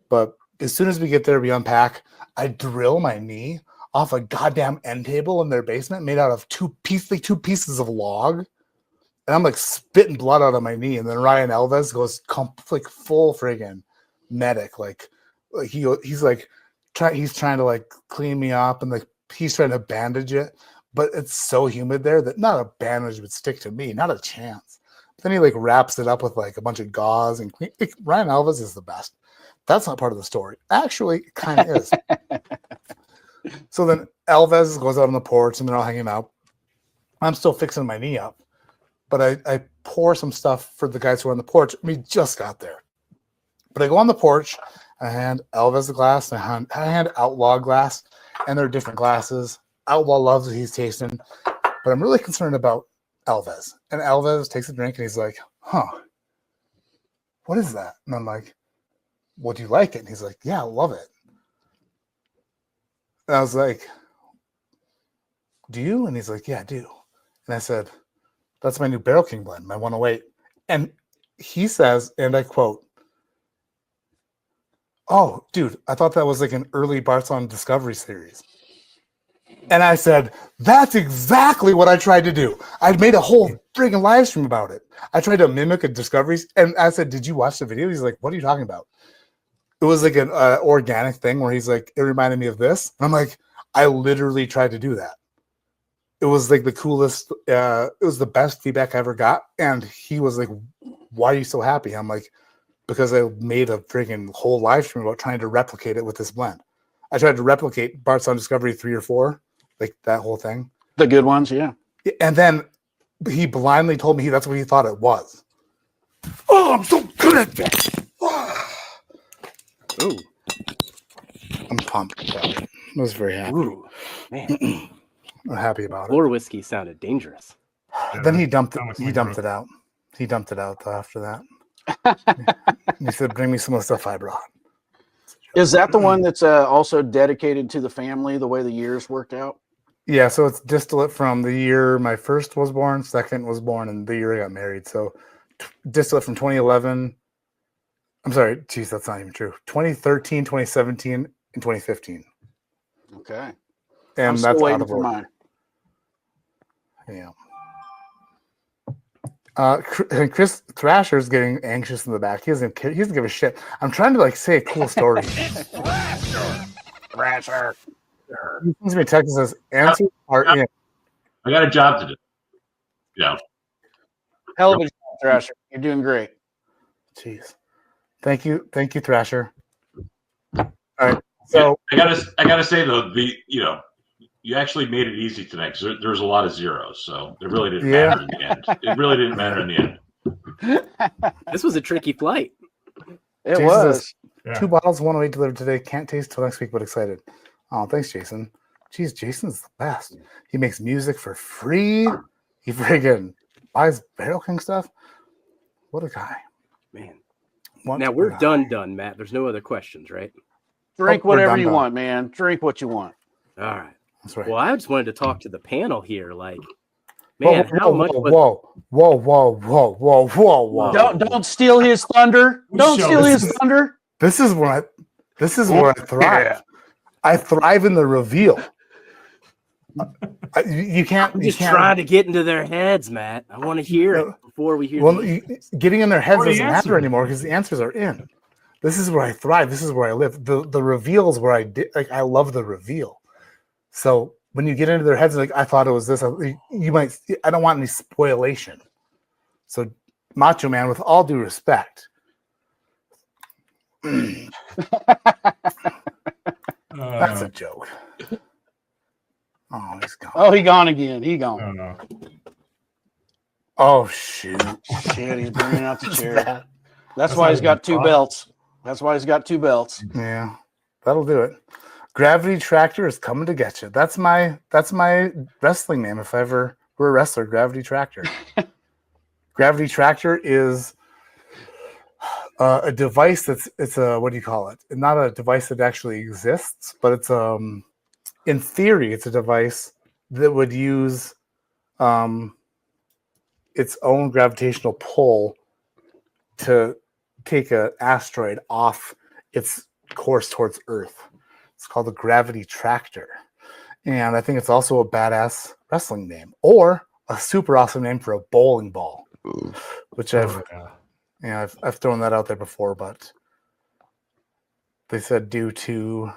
But as soon as we get there, we unpack. I drill my knee off a goddamn end table in their basement made out of two pieces of log. And I'm like spitting blood out of my knee. And then Ryan Elves goes like full friggin' medic. Like he's trying to like clean me up, and like he's trying to bandage it. But it's so humid there that not a bandage would stick to me. Not a chance. But then he like wraps it up with like a bunch of gauze and clean. Like, Ryan Elves is the best. That's not part of the story. Actually, it kind of is. So then Elves goes out on the porch and they're all hanging out. I'm still fixing my knee up. But I pour some stuff for the guys who are on the porch. We just got there. But I go on the porch, I hand Elvis a glass, and I hand Outlaw a glass, and they're different glasses. Outlaw loves what he's tasting, but I'm really concerned about Elvis. And Elvis takes a drink, and he's like, huh, what is that? And I'm like, well, do you like it? And he's like, yeah, I love it. And I was like, do you? And he's like, yeah, I do. And I said, that's my new Barrel King blend, my 108. And he says, and I quote, oh, dude, I thought that was like an early Barcelona Discovery series. And I said, that's exactly what I tried to do. I made a whole friggin' live stream about it. I tried to mimic a Discovery. And I said, did you watch the video? He's like, what are you talking about? It was like an organic thing where he's like, it reminded me of this. And I'm like, I literally tried to do that. It was like the coolest. It was the best feedback I ever got. And he was like, why are you so happy? I'm like, because I made a freaking whole live stream about trying to replicate it with this blend. I tried to replicate Bart's on Discovery 3 or 4, like that whole thing. The good ones, yeah. And then he blindly told me that's what he thought it was. Oh, I'm so good at that. Ooh. I'm pumped about it. I was very happy. Ooh, man. I'm happy about it. Floor whiskey sounded dangerous. Then he dumped it. He dumped it out. He dumped it out after that. He said, bring me some of the stuff I brought. Is that the one that's also dedicated to the family, the way the years worked out? Yeah, so it's distillate from the year my first was born, second was born, and the year I got married. So distillate from 2011. I'm sorry, geez, that's not even true. 2013, 2017, and 2015. Okay. And I'm that's still out waiting of for order. mine. Yeah. And Chris Thrasher's getting anxious in the back. He doesn't give a shit. I'm trying to like say a cool story. Thrasher. He sends me a text and says, answers are in. I got a job to do. Yeah. Hell of a job, Thrasher. You're doing great. Jeez. Thank you, Thrasher. All right. So I gotta say though, you actually made it easy tonight because there's a lot of zeros, so it really didn't matter in the end. It really didn't matter in the end. This was a tricky flight. It Jason was. says, 2 bottles, 108 delivered today. Can't taste till next week, but excited. Oh, thanks, Jason. Jeez, Jason's the best. He makes music for free. He friggin' buys Barrel King stuff. What a guy. Man. What Now a we're guy. done, Matt. There's no other questions, right? Drink we're whatever done, you done. want, man. Drink what you want. All right. That's right. Well, I just wanted to talk to the panel here. Like, man, how much was Whoa. Don't steal his thunder. Don't steal his thunder. This is where I thrive. Yeah. I thrive in the reveal. You can't. I'm you just can't, trying to get into their heads, Matt. I want to hear it before we hear it. Getting in their heads Or the doesn't answer. matter anymore because the answers are in. This is where I thrive. This is where I live. The reveal is where I love the reveal. So when you get into their heads, like I thought it was this, you might. I don't want any spoilation. So, Macho Man, with all due respect, that's a joke. Oh, he's gone. Oh, he gone again. He gone. Oh, no. Oh shoot! Shit, he's bringing out the chair. That- That's why he's got 2 belts. That's why he's got 2 belts. Yeah, that'll do it. Gravity Tractor is coming to get you. That's my wrestling name. If I ever were a wrestler, Gravity Tractor. Gravity Tractor is a device it's a, what do you call it? Not a device that actually exists, but it's in theory it's a device that would use its own gravitational pull to take an asteroid off its course towards Earth. It's called the Gravity Tractor. And I think it's also a badass wrestling name or a super awesome name for a bowling ball, which I've thrown that out there before, but they said due to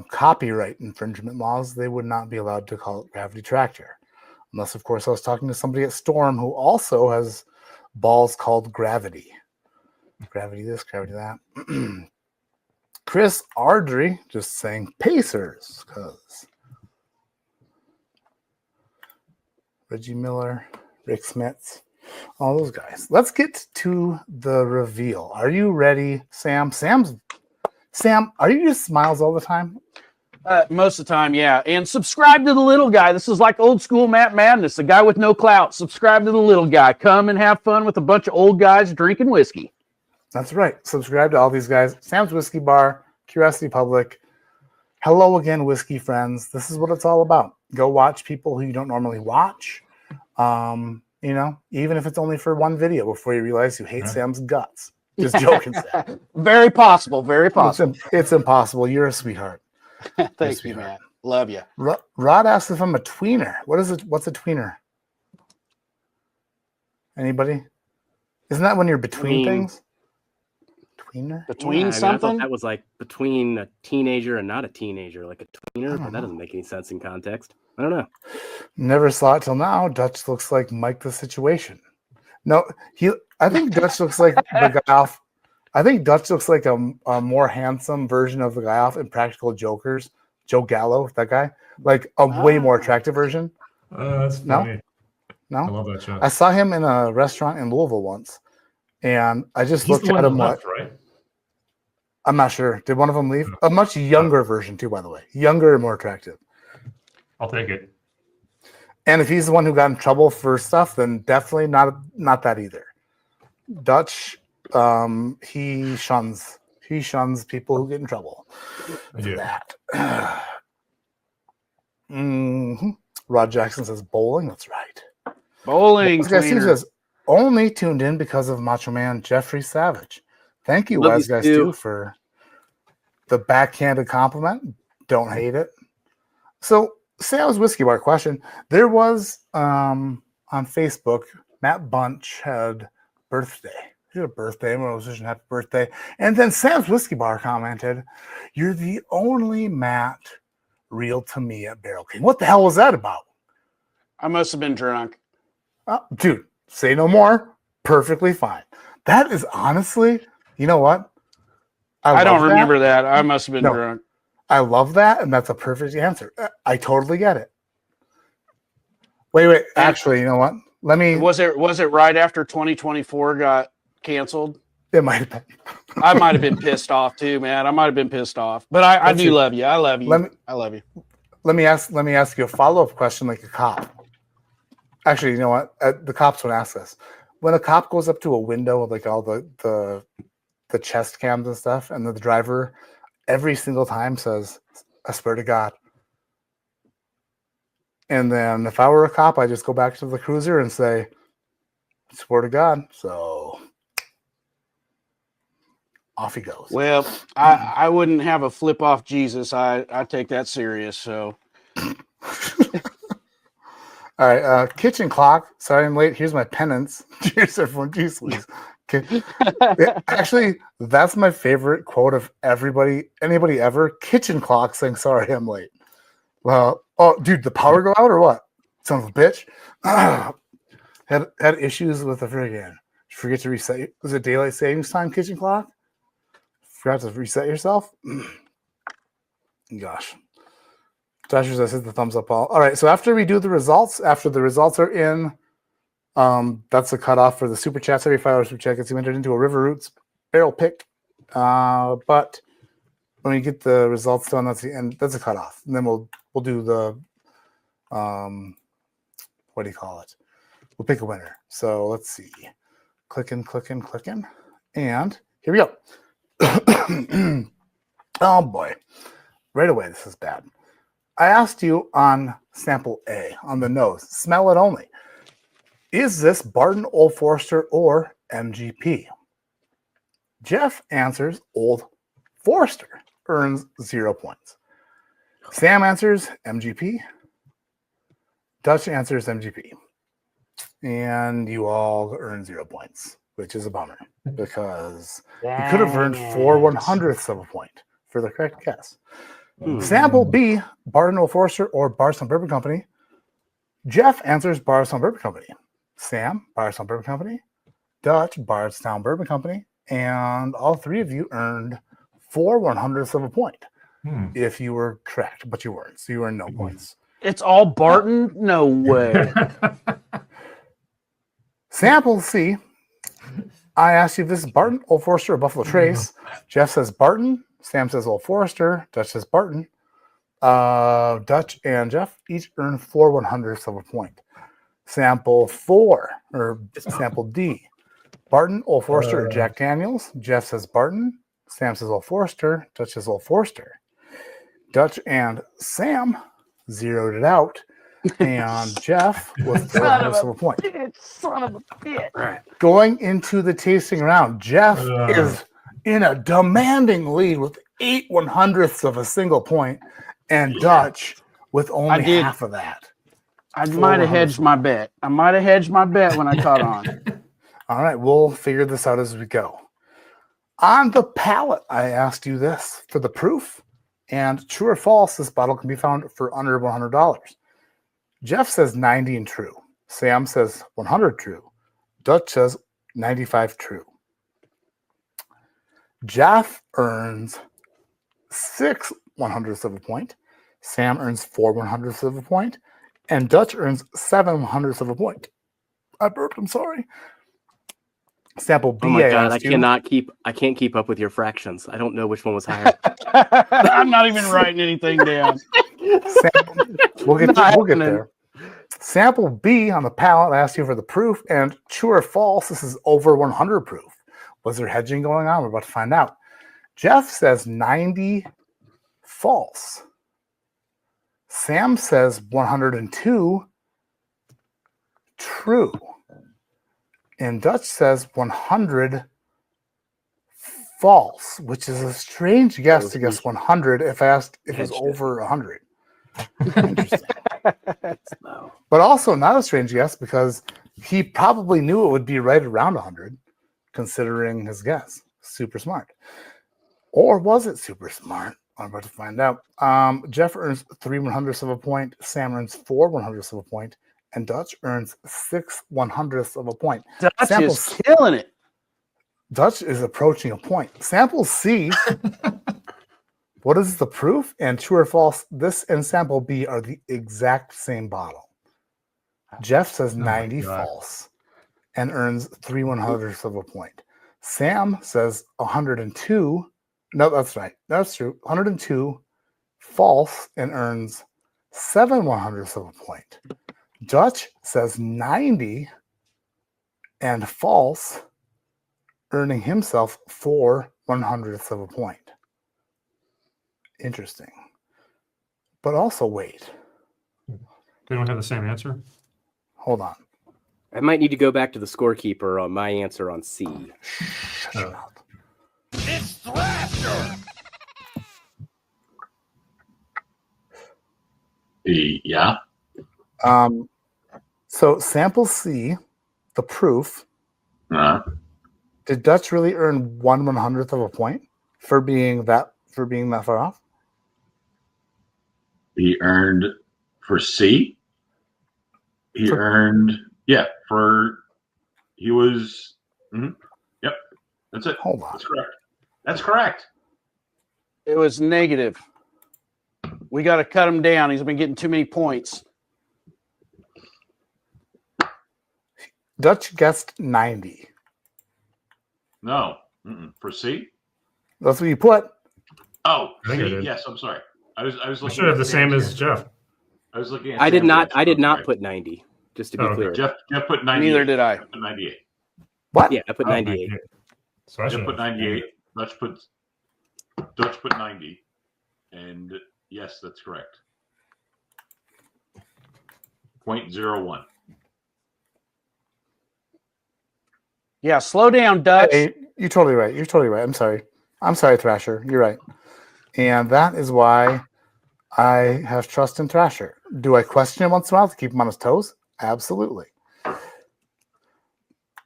copyright infringement laws, they would not be allowed to call it Gravity Tractor. Unless, of course, I was talking to somebody at Storm who also has balls called Gravity. Gravity this, Gravity that. Chris Ardrey just saying Pacers, because Reggie Miller, Rick Smits. All those guys. Let's get to the reveal. Are you ready, Sam? Sam, are you just smiles all the time? Most of the time, yeah. And subscribe to the little guy. This is like old school Matt Madness, the guy with no clout. Subscribe to the little guy. Come and have fun with a bunch of old guys drinking whiskey. That's right. Subscribe to all these guys. Sam's Whiskey Bar, Curiosity Public. Hello again, whiskey friends. This is what it's all about. Go watch people who you don't normally watch. You know, even if it's only for one video before you realize you hate Sam's guts. Just joking, Sam. Very possible. Very possible. It's impossible. You're a sweetheart. Thank you, man. Love you. Rod asks if I'm a tweener. What is it? What's a tweener? Anybody? Isn't that when you're between things? Tweener? Between I something? thought that was like between a teenager and not a teenager, like a tweener, but that doesn't make any sense in context. I don't know. Never saw it till now. Dutch looks like Mike the Situation. No, I think Dutch looks like the guy off. I think Dutch looks like a more handsome version of the guy off Impractical Jokers, Joe Gallo, that guy. Like a way more attractive version. That's funny. No? I love that shot. I saw him in a restaurant in Louisville once, and I just He's looked the one at him that like, left, right? I'm not sure. Did one of them leave? A much younger version too, by the way. Younger and more attractive. I'll take it. And if he's the one who got in trouble for stuff, then definitely not that either. Dutch, he shuns people who get in trouble for that. Rod Jackson says bowling. That's right. Bowling. This guy says only tuned in because of Macho Man Jeffrey Savage. Thank you, Wise Guys, too, for the backhanded compliment. Don't hate it. So, Sam's Whiskey Bar question. There was on Facebook, Matt Bunch had birthday. He had a birthday. Everyone was wishing happy birthday. And then Sam's Whiskey Bar commented, "You're the only Matt real to me at Barrel King." What the hell was that about? I must have been drunk. Dude, say no more. Perfectly fine. That is honestly, you know what? I don't remember that. I must have been drunk. I love that, and that's a perfect answer. I totally get it. Wait. Actually, you know what? Let me. Was it right after 2024 got canceled? It might have been. I might have been pissed off too, man. I might have been pissed off, but I do love you. I love you. I love you. Let me ask you a follow-up question, like a cop. Actually, you know what? The cops would ask this. When a cop goes up to a window with like all the chest cams and stuff, and the driver every single time says, "I swear to God." And then if I were a cop, I just go back to the cruiser and say, "I swear to God." So off he goes. Well, I wouldn't have a flip off Jesus. I take that serious. So. All right, kitchen clock. Sorry I'm late. Here's my penance. Cheers, everyone. Jeez, please. Okay. Actually, that's my favorite quote of anybody ever. Kitchen clock saying, "Sorry, I'm late." Well, dude, the power go out or what? Son of a bitch. Had issues with the friggin'. Forget to reset. Was it daylight savings time? Kitchen clock. Forgot to reset yourself. Gosh. Josh says hit the thumbs up all. All right, so after we do the results, after the results are in, that's the cutoff for the super chats. Every 5 hours super chat gets you entered into a River Roots barrel pick. But when we get the results done, that's the end. That's a cutoff, and then we'll do the what do you call it? We'll pick a winner. So let's see. Clicking, and here we go. Oh boy, right away this is bad. I asked you on sample A, on the nose, smell it only. Is this Barton Old Forester or MGP? Jeff answers Old Forester, earns 0 points. Sam answers MGP. Dutch answers MGP. And you all earn 0 points, which is a bummer because you could have earned 4/100ths of a point for the correct guess. Sample B, Barton Old Forester or Bardstown Bourbon Company. Jeff answers Bardstown Bourbon Company. Sam, Bardstown Bourbon Company. Dutch, Bardstown Bourbon Company. And all three of you earned 4/100ths of a point if you were correct, but you weren't. So you earned no points. It's all Barton? No way. Sample C. I asked you if this is Barton, Old Forester, or Buffalo Trace. Jeff says Barton. Sam says Old Forester. Dutch says Barton. Dutch and Jeff each earn 4/100ths of a point. Sample 4, or sample D. Barton, Old Forester, or Jack Daniels. Jeff says Barton. Sam says Old Forester. Dutch says Old Forester. Dutch and Sam zeroed it out. And Jeff was 4/100ths of a point. Son of a bitch. Right. Going into the tasting round, Jeff is in a demanding lead with 8/100ths of a single point, and Dutch with only half of that. I might have hedged my bet. When I caught on. All right, we'll figure this out as we go. On the palate, I asked you this for the proof, and true or false, this bottle can be found for under $100. Jeff says 90 and true. Sam says 100 true. Dutch says 95 true. Jeff earns 6/100ths of a point. Sam earns 4/100ths of a point. And Dutch earns 7/100ths of a point. I burped, I'm sorry. Sample B. Oh my God, I can't keep up with your fractions. I don't know which one was higher. I'm not even writing anything down. We'll get there. Sample B on the palate, I asked you for the proof, and true or false, this is over 100 proof. Was there hedging going on? We're about to find out. Jeff says 90 false. Sam says 102 true. And Dutch says 100 false, which is a strange guess to guess 100 if I asked if it was over 100. Interesting. But also not a strange guess because he probably knew it would be right around 100, considering his guess. Super smart. Or was it super smart? I'm about to find out. Jeff earns 3/100ths of a point. Sam earns 4/100ths of a point. And Dutch earns 6/100ths of a point. Dutch is killing it. Dutch is approaching a point. Sample C. What is the proof? And true or false, this and sample B are the exact same bottle. Jeff says 90 false and earns 3/100ths of a point. Sam says 102. No, that's right. That's true. 102 false and earns 7/100ths of a point. Dutch says 90 and false, earning himself 4/100ths of a point. Interesting. But also, wait. They don't have the same answer? Hold on. I might need to go back to the scorekeeper on my answer on C. It's Thrasher! Yeah. So sample C, the proof. Did Dutch really earn 1/100th of a point for being that far off? He earned for C. He earned, he was, yep, that's it. Hold on. That's correct. That's correct. It was negative. We got to cut him down. He's been getting too many points. Dutch guessed 90. No. For C? That's what you put. Oh, I think I C. did. Yes, I'm sorry. I was I looking should have at the same Sam's as Jeff. I was looking at I did Sam's not answer. put 90, just to be Oh, okay. clear. Jeff put 98. Neither did I. Jeff put 98. What? Yeah, I put 98. So I Jeff should put 98. Dutch put 90. And yes, that's correct. 0.01. Yeah, slow down, Dutch. Hey, you're totally right. You're totally right. I'm sorry, Thrasher. You're right. And that is why I have trust in Thrasher. Do I question him once in a while to keep him on his toes? Absolutely.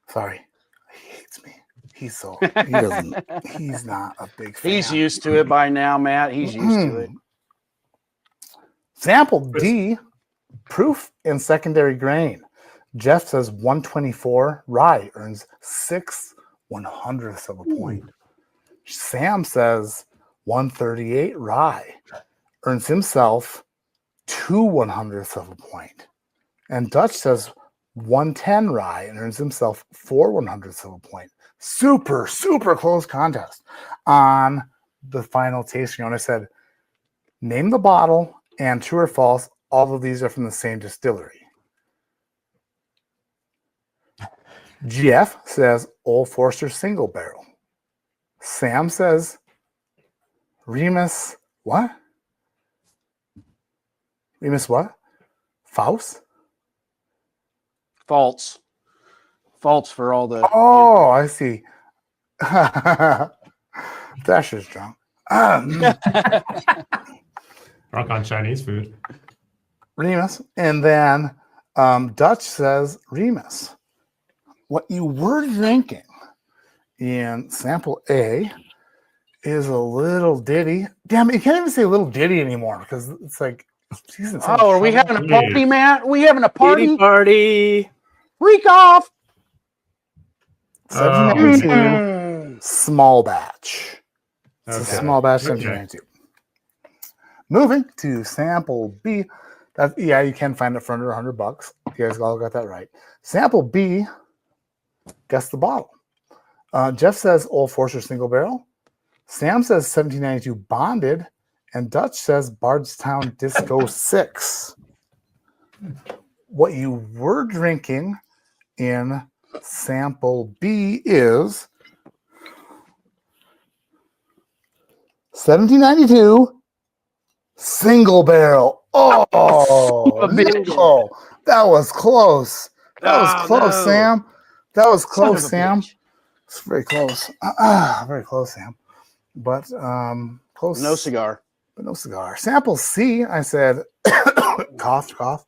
Sorry. He hates me. He's not a big fan. He's used to it by now, Matt. He's used to it. Sample D, proof in secondary grain. Jeff says 124 rye earns 6/100ths of a point. Sam says 138 rye earns himself 2/100ths of a point. And Dutch says 110 rye and earns himself 4/100ths of a point. Super, super close contest on the final tasting. And I said, name the bottle and true or false. All of these are from the same distillery. GF says Old Forester single barrel. Sam says Remus what? Remus what? Faust? False for all the. Oh, I see. Dasher's drunk. Drunk on Chinese food. Remus. And then Dutch says Remus. What you were drinking in sample A is a little ditty. Damn it, you can't even say little ditty anymore because it's like season. Oh, are we having a party, Matt? Are we having a Party, party. Freak off! 1792 small batch. It's a Okay. small batch Okay. 1792. Moving to sample B. Yeah, you can find it for under $100. You guys all got that right. Sample B. Guess the bottle. Jeff says Old Forester single barrel. Sam says 1792 bonded. And Dutch says Bardstown Disco 6. What you were drinking in sample B is 1792 single barrel. Oh, Nico, that was close. That was close, no. Sam. That was close, Son of a Sam. bitch. It's very close. Very close, Sam. But close. No cigar. But no cigar. Sample C, I said, cough, cough.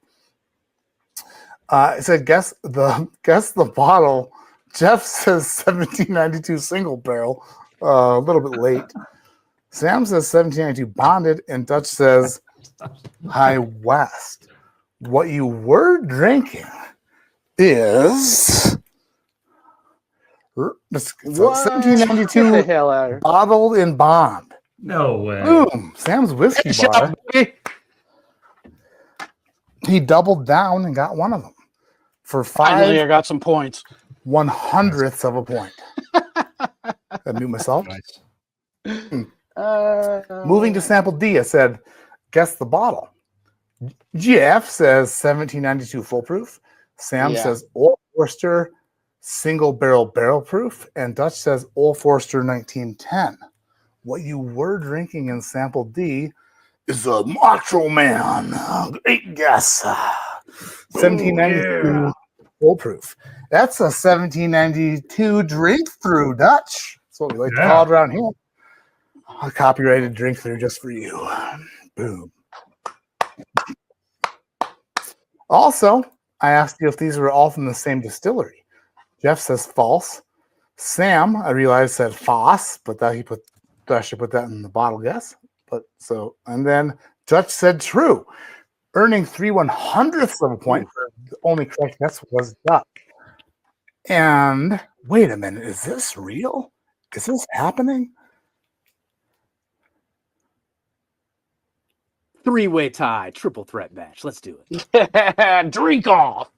I said, guess the bottle. Jeff says 1792 single barrel. A little bit late. Sam says 1792 bonded, and Dutch says High West. What you were drinking is 1792 Get the hell out of here. bottled in bond. No way. Boom. Sam's Whiskey Bar. He doubled down and got one of them for Finally, I 5 got some points. 100ths of a point. I mute myself. Nice. Moving to sample D, I said, guess the bottle. GF says 1792 full proof. Sam Yeah. says Old Forester single barrel proof. And Dutch says Old Forester 1910. What you were drinking in sample D is a Macho Man. Great guess. 1792 full proof. That's a 1792 drink through, Dutch. That's what we like to call it around here. A copyrighted drink through just for you. Boom. Also, I asked you if these were all from the same distillery. Jeff says false. Sam, I realized, said Foss, but that I should put that in the bottle guess. And then Dutch said true, earning 3/100ths of a point. The only correct guess was Dutch. And wait a minute, is this real? Is this happening? Three-way tie, triple threat match. Let's do it. Drink off.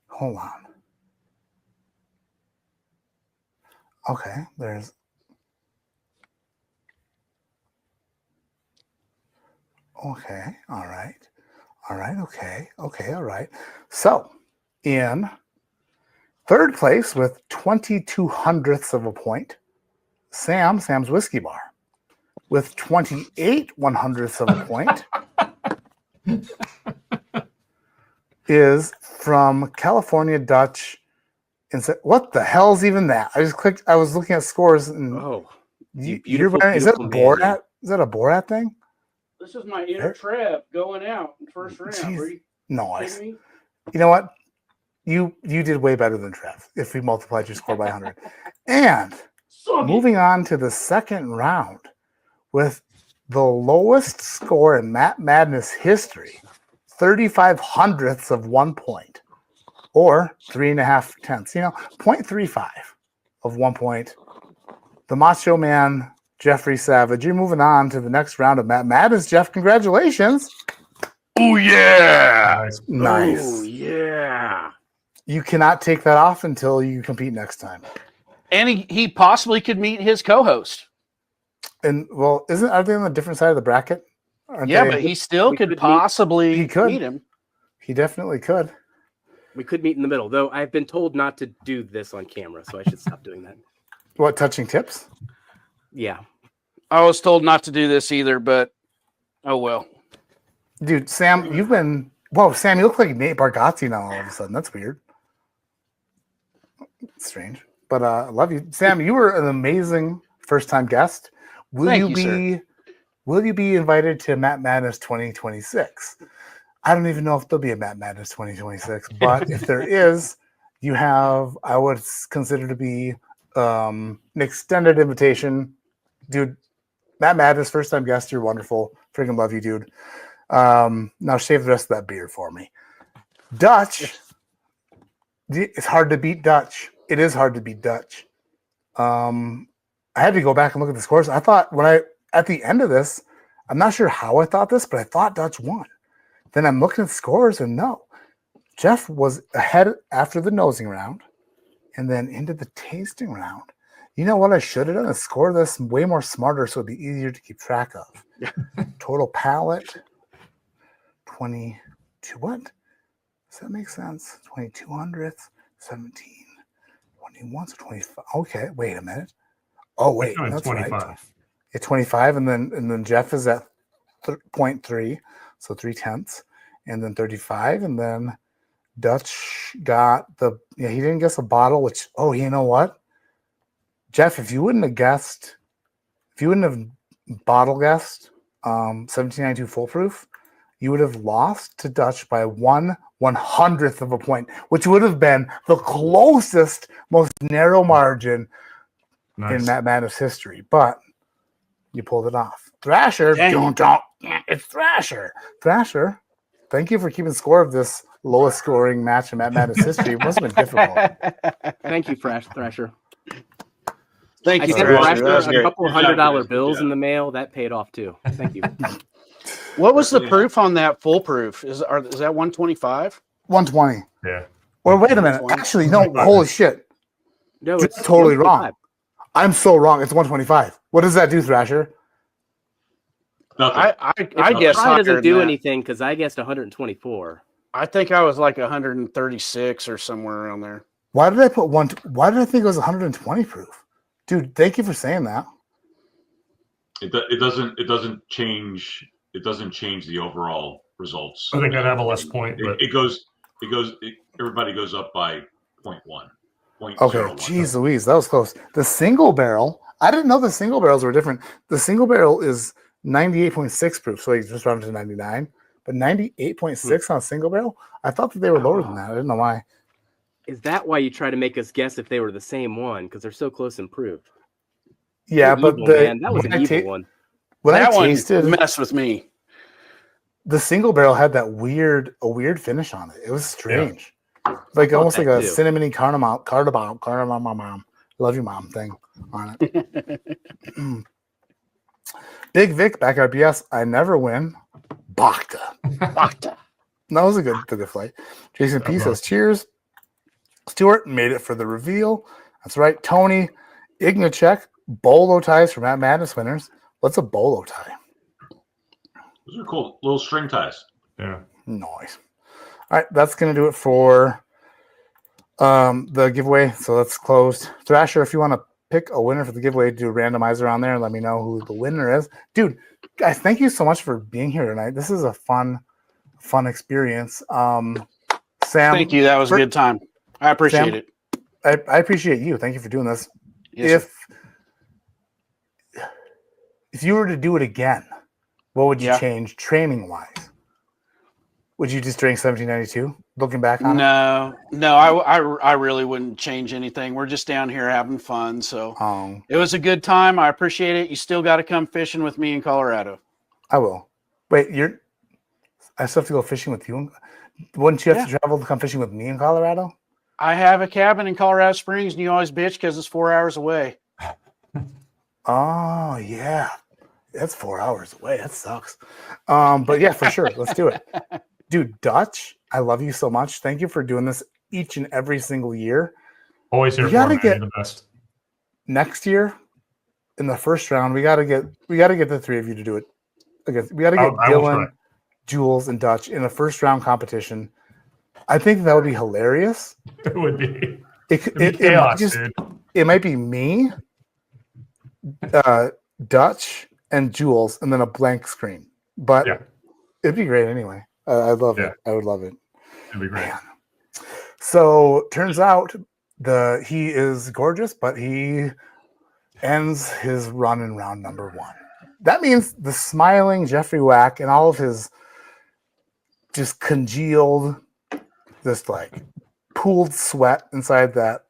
Hold on. Okay, there's. Okay, all right. All right, okay, all right. So, in third place with 2/200ths of a point, Sam's Whiskey Bar. With 28/100ths of a point, is from California Dutch. And said, what the hell's even that? I just clicked. I was looking at scores, and you're wearing. Is that a Borat? Is that a Borat thing? This is my inner trap going out in first round. Jeez. Nice. You know what? You did way better than Trev if we multiplied your score by 100. And moving on to the second round with the lowest score in Matt Madness history, 3/500ths of 1 point, or 3.5 tenths. 0.35 of 1 point. The Macho Man, Jeffrey Savage. You're moving on to the next round of Matt Madness. Jeff, congratulations. Oh yeah. Nice. Oh yeah. You cannot take that off until you compete next time. And he possibly could meet his co-host. And well, are they on a different side of the bracket? Yeah, but he still could possibly meet him. He definitely could. We could meet in the middle, though. I've been told not to do this on camera, so I should stop doing that. What, touching tips? Yeah. I was told not to do this either, but oh well. Dude, Sam, Sam, you look like Nate Bargatze now all of a sudden. That's weird. It's strange. But I love you. Sam, you were an amazing first-time guest. Will you be invited to Matt Madness 2026? I don't even know if there'll be a Matt Madness 2026, but if there is, I would consider to be an extended invitation. Dude, Matt Madness, first-time guest, you're wonderful. Freaking love you, dude. Now shave the rest of that beard for me. Dutch, it's hard to beat Dutch. It is hard to beat Dutch. I had to go back and look at the scores. I thought at the end of this, I'm not sure how I thought this, but I thought Dutch won. Then I'm looking at the scores and no, Jeff was ahead after the nosing round and then into the tasting round. You know what I should have done is score this way more smarter so it'd be easier to keep track of. Total palate, 22. What? Does that make sense? 2200th, 17, 21, so 25. Okay, wait a minute. Oh, wait, that's 25. Right. Yeah, 25, and then Jeff is at 0.3, so 0.3, and then 35, and then Dutch got he didn't guess a bottle, which, you know what? Jeff, if you wouldn't have bottle guessed 1792 foolproof, you would have lost to Dutch by 1/100th of a point, which would have been the closest, most narrow margin in Matt Madness history. But you pulled it off. Thrasher, it's Thrasher. Thrasher, thank you for keeping score of this lowest scoring match in Matt Madness history. It must have been difficult. Thank you, Thrasher. Thank you. I sent Thrasher a couple of $100 bills in the mail. That paid off too. Thank you. What was the proof on that foolproof? Is that 125? 120. Yeah. Or wait a minute. Actually, no. Holy shit. No, it's totally wrong. I'm so wrong. It's 125. What does that do, Thrasher? Nothing. I guess it doesn't do anything because I guessed 124. I think I was like 136 or somewhere around there. Why did I put one? Why did I think it was 120 proof? Dude, thank you for saying that. It doesn't change. It doesn't change the overall results. I think I'd have a less point, but everybody goes up by 0.1. Okay, geez Louise, that was close. The single barrel, I didn't know the single barrels were different. The single barrel is 98.6 proof, so you just rounded to 99. But 98.6 on a single barrel? I thought that they were lower than that. I didn't know why. Is that why you try to make us guess if they were the same one? Because they're so close and proved. Yeah, but that was an evil one. When that I tasted, one messed with me. The single barrel had a weird finish on it. It was strange, like almost like a cinnamony cardamom. Mom, love you, mom thing on it. Big Vic back at RBS. I never win. Bakta. That was a good fight. Jason P says cheers. Stuart made it for the reveal. That's right. Tony Ignacek, bolo ties for Matt Madness winners. What's a bolo tie? Those are cool little string ties. Yeah. Nice. All right, that's gonna do it for the giveaway. So that's closed. Thrasher, if you want to pick a winner for the giveaway, do a randomizer on there and let me know who the winner is. Dude, guys, thank you so much for being here tonight. This is a fun experience. Sam, thank you. That was a good time. I appreciate it. I appreciate you. Thank you for doing this. Yes, If you were to do it again, what would you change training wise? Would you just drink 1792? Looking back on it? No, I really wouldn't change anything. We're just down here having fun. So it was a good time. I appreciate it. You still got to come fishing with me in Colorado. I will. Wait, I still have to go fishing with you. Wouldn't you have to travel to come fishing with me in Colorado? I have a cabin in Colorado Springs, and you always bitch because it's 4 hours away. Oh, yeah. That's 4 hours away. That sucks. But yeah, for sure. Let's do it. Dude, Dutch, I love you so much. Thank you for doing this each and every single year. Always here We for gotta man. get You're the best. next year in the first round. We gotta get the three of you to do it. We gotta get I will try. Dylan, Jules, and Dutch in a first round competition. I think that would be hilarious. It would be. It might be me, Dutch, and Jules, and then a blank screen. But it'd be great anyway. I'd love it. I would love it. It'd be great. Man. So turns out he is gorgeous, but he ends his run in round number 1. That means the smiling Jeffrey Wack and all of his just congealed, just like pooled sweat inside that.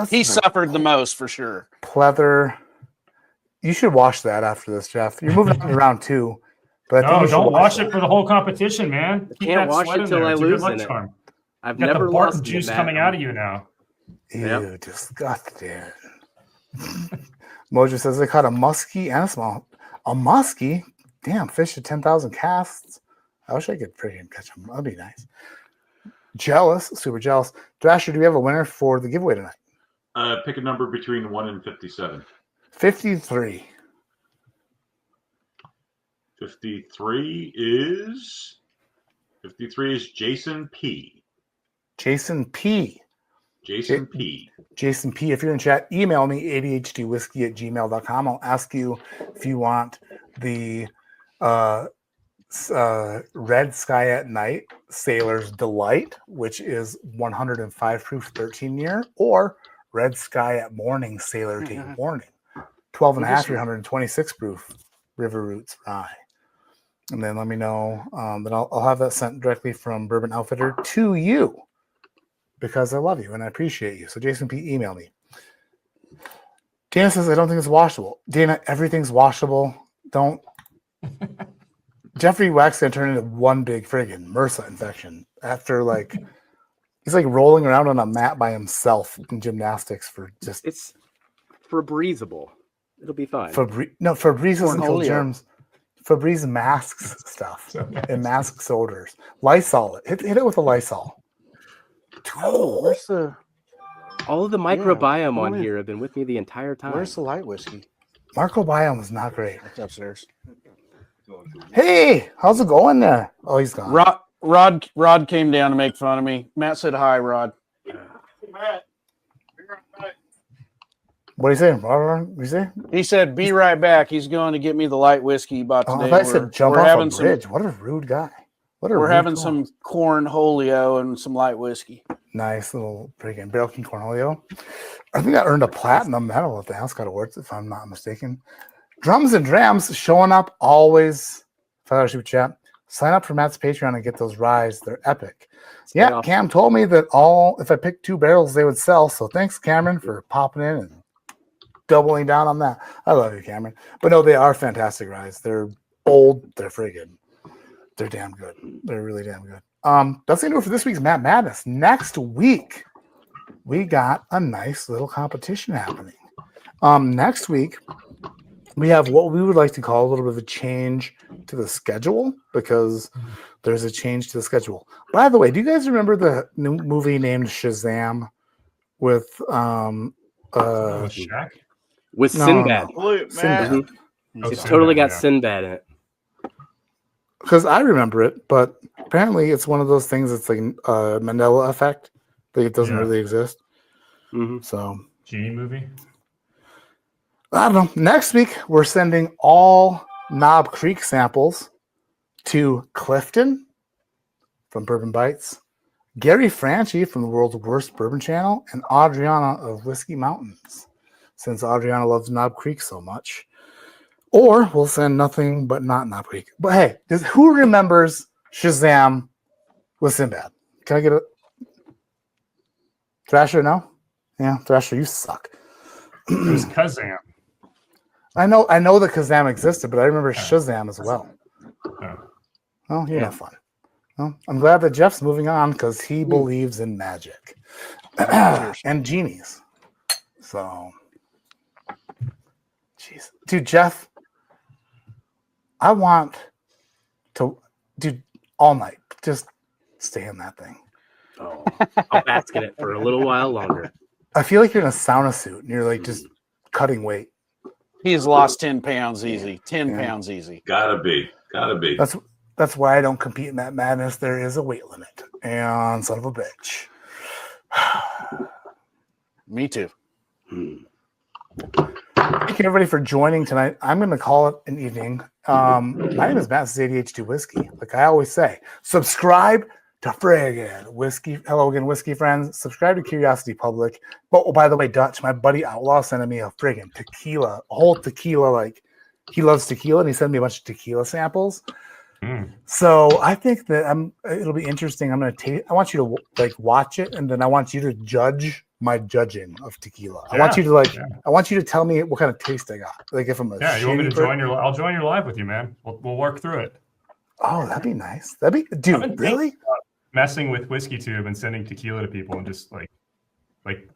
He suffered the most for sure. Pleather. You should watch that after this, Jeff. You're moving on to round 2. But No, don't watch it for the whole competition, man. I can't watch it till I lose in it. I've never the lost juice coming out of you now. Ew, disgusting. Mojo says they caught a muskie and a small. A muskie? Damn, fish at 10,000 casts. I wish I could freaking catch them. That'd be nice. Jealous, super jealous. Thrasher, do we have a winner for the giveaway tonight? Pick a number between 1 and 57. 53. 53 is Jason P. Jason P. Jason P. Jason P. If you're in chat, email me adhdwhiskey@gmail.com. I'll ask you if you want the Red Sky at Night Sailor's Delight, which is 105 proof 13 year, or Red Sky at Morning Sailor Take Warning, 12 and a half year 126 proof River Roots Rye. And then let me know. Then I'll have that sent directly from Bourbon Outfitter to you because I love you and I appreciate you. So Jason P, email me. Dana says, I don't think it's washable. Dana, everything's washable. Don't. Jeffrey Wack's going to turn into one big friggin' MRSA infection after he's like rolling around on a mat by himself in gymnastics for just. It's Febrezable. It'll be fine. Febreze doesn't kill germs. Febreze masks stuff and masks odors. Lysol it. Hit it with a Lysol. Oh, where's the? All of the microbiome on here have been with me the entire time. Where's the light whiskey? Microbiome is not great. It's upstairs. Hey, how's it going there? Oh, he's gone. Rod came down to make fun of me. Matt said hi, Rod. What do you say? What do you say? He said, "Be right back." He's going to get me the light whiskey he bought today. I said, "Jump off a bridge." What a rude guy! We're having some cornholio and some light whiskey. Nice little freaking Barrel King cornholio. I think I earned a platinum medal at the House-Cut Awards, if I'm not mistaken. Drums and Drams showing up always. Fellowship chat. Sign up for Matt's Patreon and get those ryes. They're epic. Yeah, Cam told me that if I picked 2 barrels, they would sell. So thanks, Cameron, for popping in and doubling down on that. I love you, Cameron. But no, they are fantastic ryes. They're old. They're friggin'. They're damn good. They're really damn good. That's gonna do it for this week's Matt Madness. Next week, we got a nice little competition happening. Next week, we have what we would like to call a little bit of a change to the schedule because there's a change to the schedule. By the way, do you guys remember the new movie named Shazam with Shaq? With Sinbad? Sinbad. It's totally got Sinbad in it. Because I remember it, but apparently it's one of those things that's like a Mandela effect. Like it doesn't really exist. So Genie movie? I don't know. Next week, we're sending all Knob Creek samples to Clifton from Bourbon Bites, Gary Franchi from the World's Worst Bourbon Channel, and Adriana of Whiskey Mountains, since Adriana loves Knob Creek so much. Or we'll send nothing but not Knob Creek. But hey, who remembers Shazam with Sinbad? Can I get a Thrasher? No? Yeah, Thrasher, you suck. It was Kazam. I know that Kazam existed, but I remember Shazam as well. Oh, you're not fun. Well, I'm glad that Jeff's moving on because he believes in magic and genies. So, jeez. Dude, Jeff, I want to, dude, all night. Just stay in that thing. Oh, I'll bask in it for a little while longer. I feel like you're in a sauna suit and you're like just cutting weight. He's lost 10 pounds easy. 10 pounds easy. Gotta be. That's why I don't compete in that madness. There is a weight limit. And son of a bitch. Me too. Thank you everybody for joining tonight. I'm going to call it an evening. My name is Matt. This is ADH2 Whiskey. Like I always say, subscribe to friggin' Whiskey. Hello again, Whiskey friends. Subscribe to Curiosity Public. Oh, by the way, Dutch, my buddy Outlaw sent me a friggin' tequila, a whole tequila. Like he loves tequila, and he sent me a bunch of tequila samples. So I think that it'll be interesting. I'm going to I want you to like watch it, and then I want you to judge my judging of tequila. I want you to I want you to tell me what kind of taste I got. Like if I'm you want me to join your? I'll join your live with you, man. We'll work through it. Oh, that'd be nice. That'd be, dude. Really? Messing with Whiskeytube and sending tequila to people and just like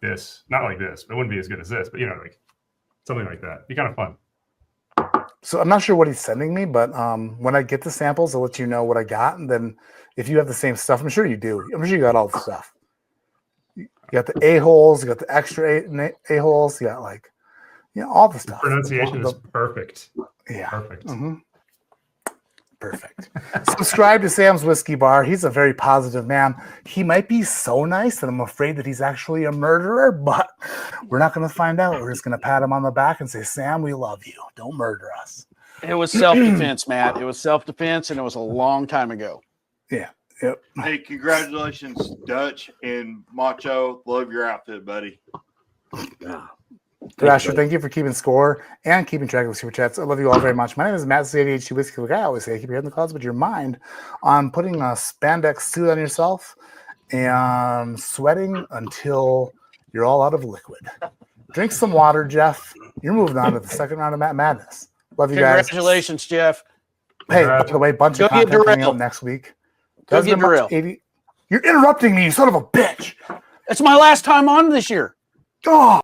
this, not like this. It wouldn't be as good as this, but like something like that. Be kind of fun. So I'm not sure what he's sending me, but when I get the samples, I'll let you know what I got. And then if you have the same stuff, I'm sure you do. I'm sure you got all the stuff. You got the A-holes, you got the extra A-holes, you got all the stuff. Pronunciation is perfect. Yeah. Perfect. Mm-hmm. Perfect. Subscribe to Sam's Whiskey Bar. He's a very positive man. He might be so nice that I'm afraid that he's actually a murderer, but we're not going to find out. We're just going to pat him on the back and say, Sam, we love you. Don't murder us. It was self-defense, Matt. It was self-defense, and it was a long time ago. Yeah. Yep. Hey, congratulations, Dutch and Macho. Love your outfit, buddy. Thrasher, thank you for keeping score and keeping track of the super chats. I love you all very much. My name is Matt, ADHD Whiskey. Like I always say, keep your head in the clouds, but your mind on putting a spandex suit on yourself and sweating until you're all out of liquid. Drink some water, Jeff. You're moving on to the second round of Matt Madness. Love you guys. Congratulations, Jeff. Hey, by the way, bunch of content coming out next week. Go get Darrell. You're interrupting me, you son of a bitch. It's my last time on this year. Oh.